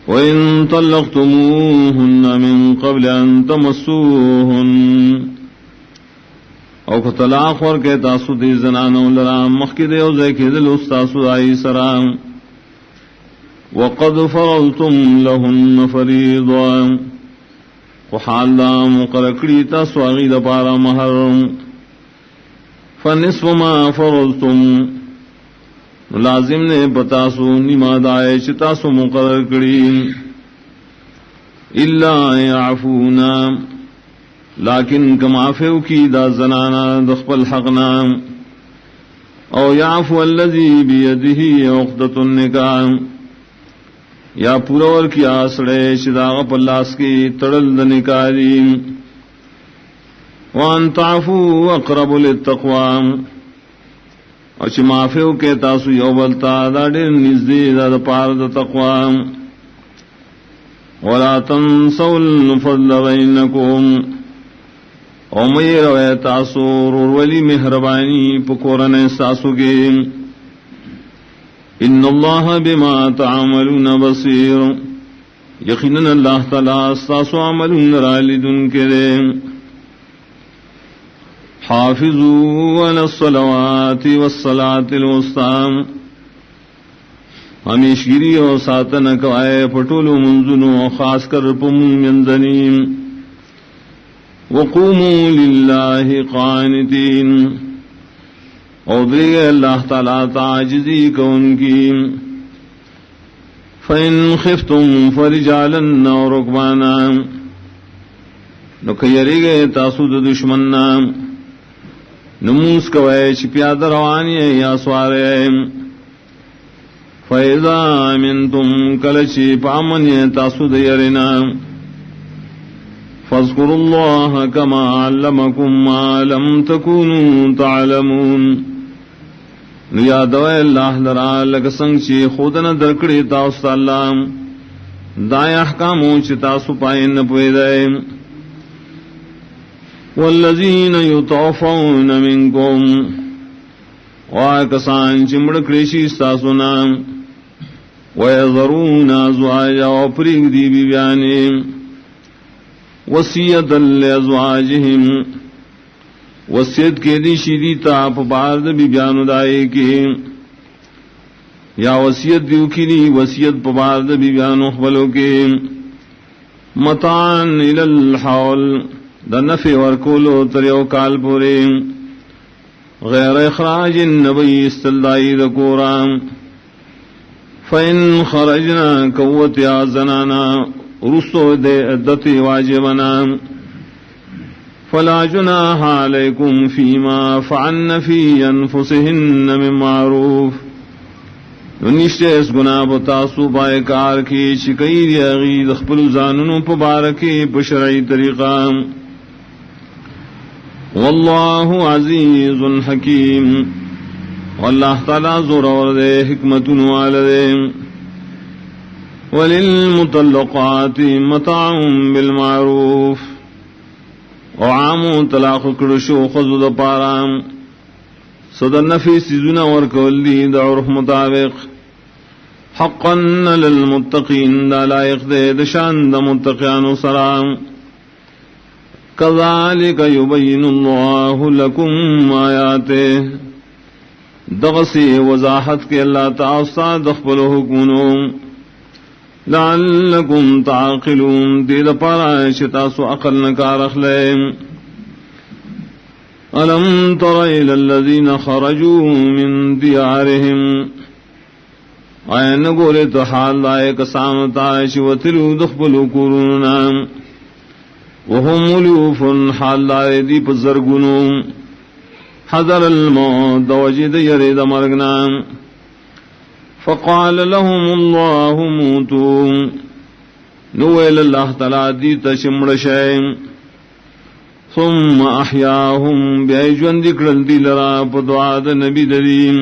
وَإِن طَلَّقْتُمُوهُنَّ مِن قَبْلِ أَن تَمَسُّوهُنَّ، او کو طلاق ورکے تاسو دی زنانو لرام مخکد او زیکی دل استاسو آئی سرام، وَقَدْ فَرَضْتُمْ لَهُنَّ فَرِيضًا، وحال دا مقرکڑی تاسو آغی دا پارا محرم، فنصف ما فرضتم، لازم نے بتاسو نما دائے چتاسو مقرر کری، الا یعفونا، لیکن کمافیو کی دا زنانا دخپل حقنا، او یعفو الذی بیدہی عقدۃ النکاح، یا پورور کی آسڑے شداغ پلاس کی تڑل دنکاری، وان تعفو اقرب للتقوی، اور چھ معافیو کے تاسو یوبلتا دا دیر نزدی دا پار دا تقوی، ولا تنسوا الفضل بینکم، او مئی روے تاسو رولی مہربانی پکورن ساسو کے، ان اللہ بما تعملون بصیر، یقیناً اللہ تعالی ساسو عملون رالدن کے دے، حافظوا علی الصلوات والصلاة الوسطی، ہمیشگیری اور ساتن کوائے پٹولو منزنو خاص کر پمون منزنیم، وقوموا للہ قانتین، اور دیگے اللہ تعالیٰ تعجزی کون کی، فَإِنْ خِفْتُمْ فَرِجَالًا أَوْ رُكْبَانًا، نکیری گئے تاسود دشمننا، نموس کوئے چپیاد روانی یا سوارے، فَإِذَا مِنْتُمْ کلچی پامن تاسود یرنا، فَاذْكُرُوا اللَّهَ كَمَا عَلَّمَكُمْ مَا لَمْ تَكُونُوا تَعْلَمُونَ، یادوئے اللہ لرا لگسنگ چی خودنا درکڑی تاست اللہ دائے احکاموں چی تاسو پائن نپوئی دائے، والذین یتوفون منکم، واکسان چمڑکڑیشی استاسونا، ویذرون ازواجا وپریگ دی بیانی، وصیتا لازواجہم، وصیت کے دی شیدی تاپ بارد بیانو دائے کی، یا وصیت دیو کی دی وصیت پبارد بیانو خبلو کے، متعان الالحول، دا نفع ورکولو تریو کال پورے، غیر اخراج النبی استلدائی دکورام فإن خرجنا قوت یا زنانا رسو دے عدتی واجبنا فلا جناح علیکم فیما فعن فی انفسہن من معروف نشتے اس گناہ بتاسو بائے کار کی چکئی دیاغی دخپل زاننو پبارکی بشرعی طریقہ واللہ عزیز حکیم واللہ تعالی زورور دے حکمتن والدے وللمطلقات متاع بالمعروف وعام طلاق کرشو خزد پارام صدر نفی سیزن ورکول دی دعرف مطابق حقا للمتقین دا لائق دے دشان دا متقیان سرام کذالک یبین اللہ لکم آیاتے دغسی وضاحت کے اللہ تعالی دخبل حکمنو لعلکم تعقلون دید پارا شتاسو عقل نکار اخلیم ألم تر إلى الذين خرجوا من ديارهم آئین گولے تو حال لائے کسامتا شوتلو دخبلو کوروننا وهم ملوف حال لائے دی پزرگنو حضر الموت دوجد يرد مرگنا فقال لهم الله موتوا نویل اللہ تعالی دی تشمر شیم ثم احیاهم بیجون دکرل دی لرا پدعاد نبی دریم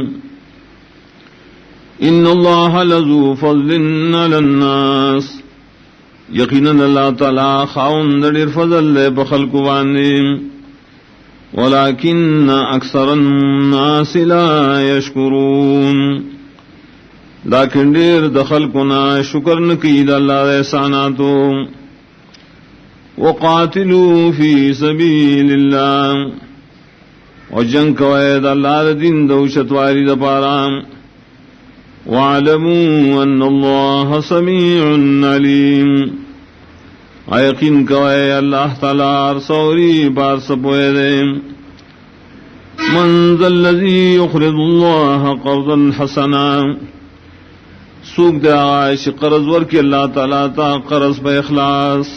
ان اللہ لذو فضل علی الناس یقینا اللہ تعالی خاون در فضل لے بخلق وانیم ولكن اکثر الناس لا یشکرون لیکن دیر دخل کنا شکر نکید اللہ احساناتو وقاتلوا فی سبیل اللہ وجنگ کوید اللہ دین دوشت واری دپارام وعلموا ان اللہ سمیع علیم ایقین کوئی اللہ تعالی رسولی بار سپوئے من ذا الذی یخرض اللہ قرضا حسنا سوک دے آئیش قرض ورکی اللہ تعالی تا قرض پہ اخلاص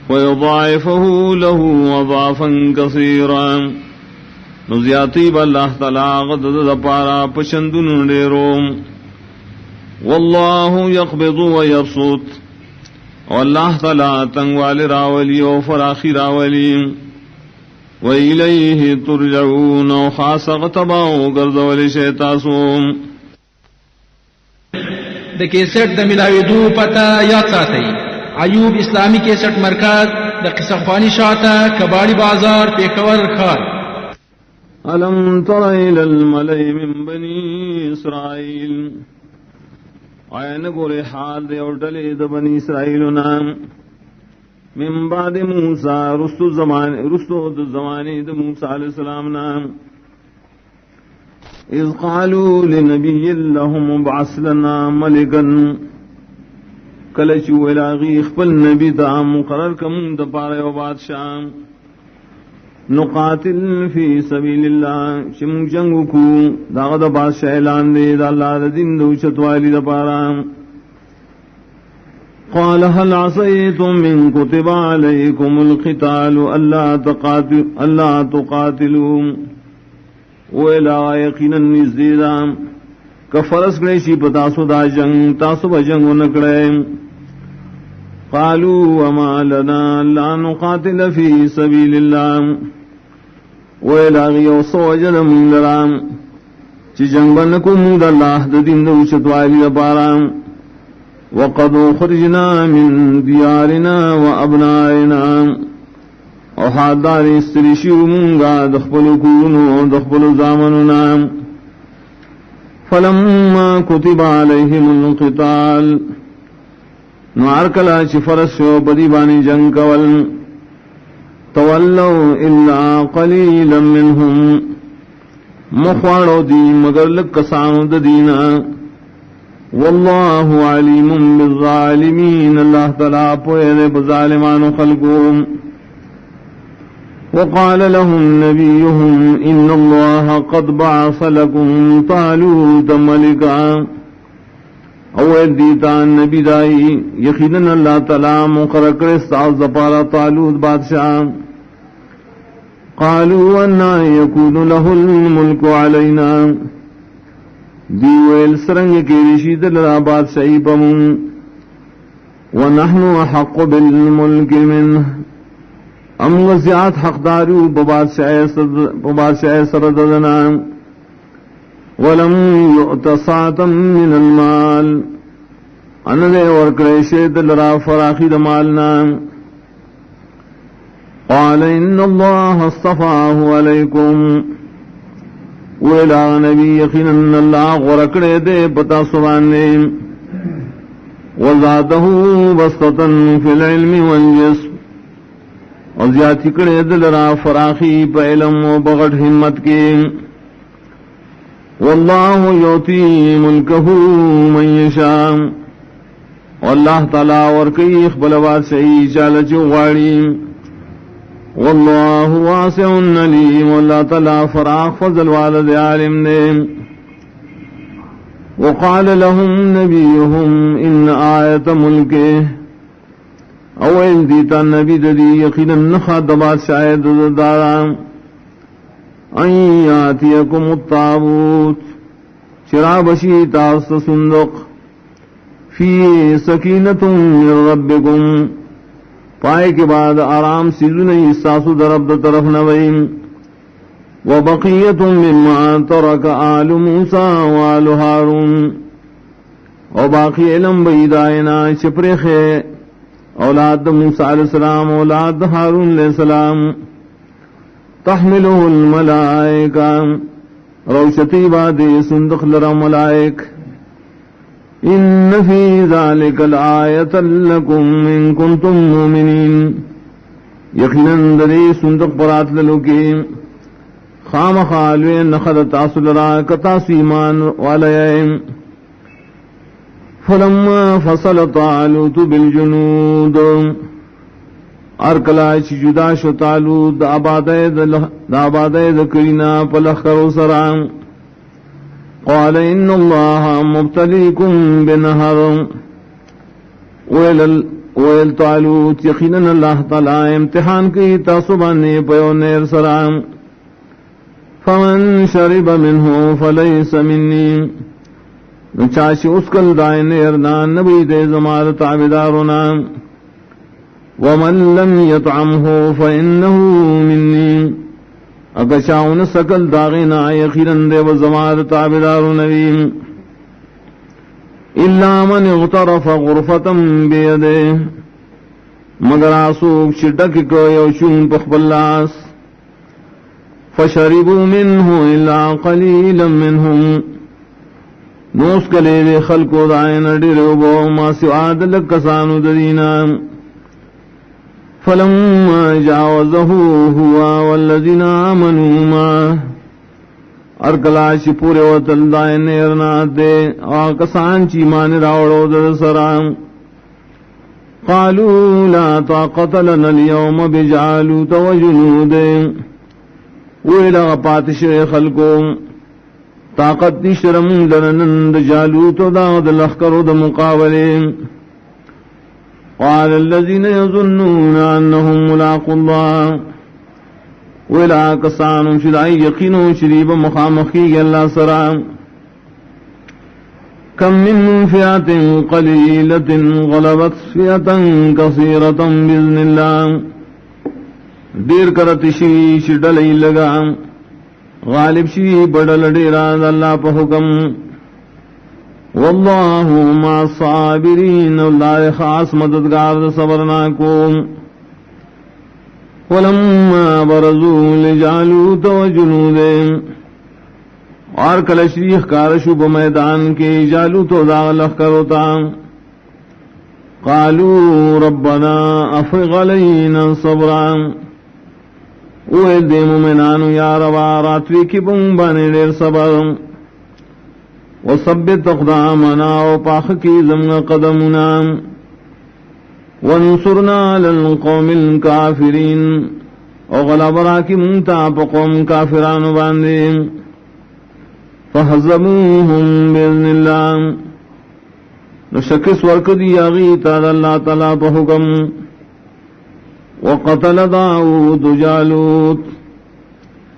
ويضاعفه له اضعافا كثيرا نزیاتی باللہ تعالی غدد دپارا پشندن ڈیروم واللہ یقبض ویبسط واللہ تعالی تنگوال راولی و فراخی راولی وإلیہ ترجعون و خاص غتباو گردول شیطاسوم دکی سیٹ دملاوی دو پتا یاد ساتھی ایوب اسلامی کیسٹ مرکز دا قصہ خوانی شاعتا کباڑی بازار پیکور خار ألم تر إلى الملئ من بني إسرائيل آئین گولے حال دے اور ڈلے دا بنی اسرائیلنا من بعد موسیٰ رستو دا زمانے دا موسیٰ علیہ السلام نام اذ قالوا لنبی لهم ابعث لنا ملکا کلچو الاغی اخبل نبی دا مقرر کم دا پارے و بادشاہ نقاتل فی سبیل اللہ شم جنگو کو دا غدا بادشاہ اعلان دے دا اللہ دا دین دا چتوالی دا پارا قال هل عصیتم من کتب علیکم القتال اللہ تقاتلوا ویلا یقینا نزدیدا کفرس گریشی پتاسو دا جنگ تاسو با جنگو نکڑے قالوا وما لنا لا نقاتل في سبيل الله ولا غيوص وجل من لرام چی جنگ بنکم دا اللہ دا دین دا وشتوالی دا پارام وقد خرجنا من دیارنا و ابنائنا او حادار استریشیو منگا دخپل کونو دخپل زامننا فلما كتب عليهم القتال نوار کلا چی فرس شو بدی بانی جنگ کول تولوا الا قلیلا منهم مخوارو دی مگر لکسانو دینا واللہ علیم بالظالمین اللہ تعالیٰ پوئے بظالمان خلقوں وقال لهم نبيهم إن الله قد بعث لكم طالوت ملكا اول دیتا نبی دائی یقیناً اللہ تعالی مقرر کرے استعاذ پارا طالوت بادشاہ. قالوا أن يكون له الملك علينا دیویل سرنگ کی رشید لرا بادشاہی بمون ونحن احق بالملك منه ام وزیات حقدارو ببادشاہ سرددنا ولم يؤت ساعة من المال انلے ورکڑے شید لرا فراخی دمالنا. قال ان الله اصطفاه عليكم ویلا نبی یقینا اللہ غرکڑے دے پتا سوانے وزادہ بسطتا فی العلم والجسم اور زیادتی کڑے دل را فراخی پا علم و بغٹ ہمت کے. واللہ یوتی ملکہ من یشاء واللہ تعالی ورکی اخبل واسعی چالچ غاڑی. واللہ واسع علیم واللہ تعالی فراخ فضل والد عالم نے. وقال لهم نبیهم ان آیت ملکہ اول دیتا نبی دی یقینا نخاد بادشاہ دارا ان یاتیکم الطابوت چرا بشی تاس صندوق فی سکینت من ربکم پائے کے بعد آرام سیزو نہیں ساسو درب طرف نویم وبقیت مما ترک آل موسیٰ وآل ہارون اور باقی علم بیدائنا چپرخ اولاد موسیٰ علیہ السلام اولاد ہارون علیہ السلام تحملہ الملائکہ روشتی باد صندوق لرا ملائک. ان فی ذالک الآیۃ لکم ان کنتم مومنین یقیناً دری صندوق پرات للوکی خام خالوی نخد تاسل را کتاس ایمان والیم. فلما فصل طالوت بالجنود ارکلا چی جدا شو طالوت دا آبادے دکرینا پلخکرو سرام. قال ان اللہ مبتلیکم بنہر ویل طالوت یقیناً اللہ تعالی امتحان کی تاسبانی پیو نیر سرام. فمن شرب منہ فلیس منی چاچی اسکل دائے نیرنا نبی دے زمار تعبدارنا. ومن لم يطعمه فإنه منی اگر چاہون سکل داغینا یقیناً دے و زمار تعبدار نبی. الا من اغترف غرفتا بیدے مگر آسوک چڈک کو یوشون پخبلاس. فشربوا منه الا قلیلا منهم نوس کلے دے خلقو دائن ڈیرو بو ما سواد لکسانو ددینا. فلما جاوزه هو والذین آمنوا معه ارکلاش پورے وطل دائن نیرنا دے آکسان چی مان راوڑو در سرام. قالوا لا طاقت لنا اليوم بجالوت وجنود ویلا پاتش خلقو طاقت نشرم لنند جالوت و داغد لخکر و دا مقابلے. قال الذين يظنون انهم ملاقوا الله ولا كسان شدائی یقینو شریب مخامخی اللہ سرام. کم من فئات قلیلت غلبت فئتا کثیرتا باذن اللہ دیر کرت شیش ڈلی لگا غالب شی بڑل ڈیران اللہ پا حکم. واللہ مع الصابرین اللہ خاص مددگار صبرنا کو. ولما برزوا لجالوت وجنودہ اور کل شریخ کارشو بمیدان کے جالوت و داغلخ کروتا. قالوا ربنا افرغ علینا صبرا اوہ دے مومنانو یا روا راتوی کی بمبانے دیر صبر. وثبت اقدامنا وپاخ کی زمن قدمنا وانصرنا على القوم الكافرين او غلب راکی منتا پا قوم کافران باندے فحزموهم بإذن اللہ نشکس ورکدی آغیتا اللہ تعالیٰ پا حکم وقتل داود جالوت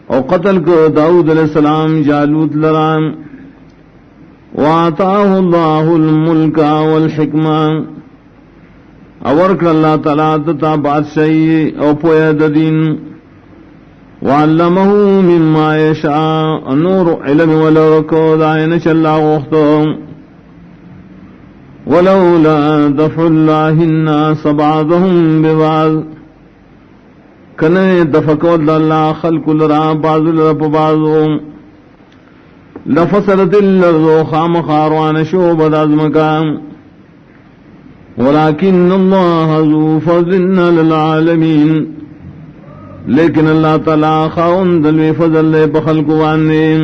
او قتل کو داود علیہ السلام جالوت لرام وآتاه اللہ الملک والحکمہ اورک اللہ تعالیٰ تتا بادشاہی او پوید دین وعلمہ مما یشاء نور علم ولرکو دائن چلا غختو ولولا دفع اللہ الناس بعضهم ببعض کنے دفقو اللہ خلق لرا بعض لرا بعضو لفصلت الارض خام خاروان شعب دازمکام ولكن اللہ ذو فضل للعالمین لیکن اللہ تعالی خاون دلوی فضل لے بخلق وانے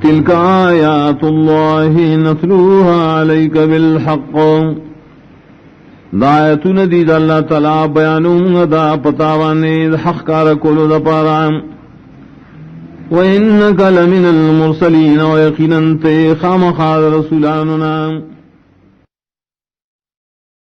تلک آیات اللہ نتلوها علیک بالحق دایتو ندید اللہ تعالی بیانوں دا پتاوانے حق کار کولو دا پارام وَإِنَّكَ لَمِنَ الْمُرْسَلِينَ وَيَقِينًا تَيْ خَامَخَا رَسُولَانُنَا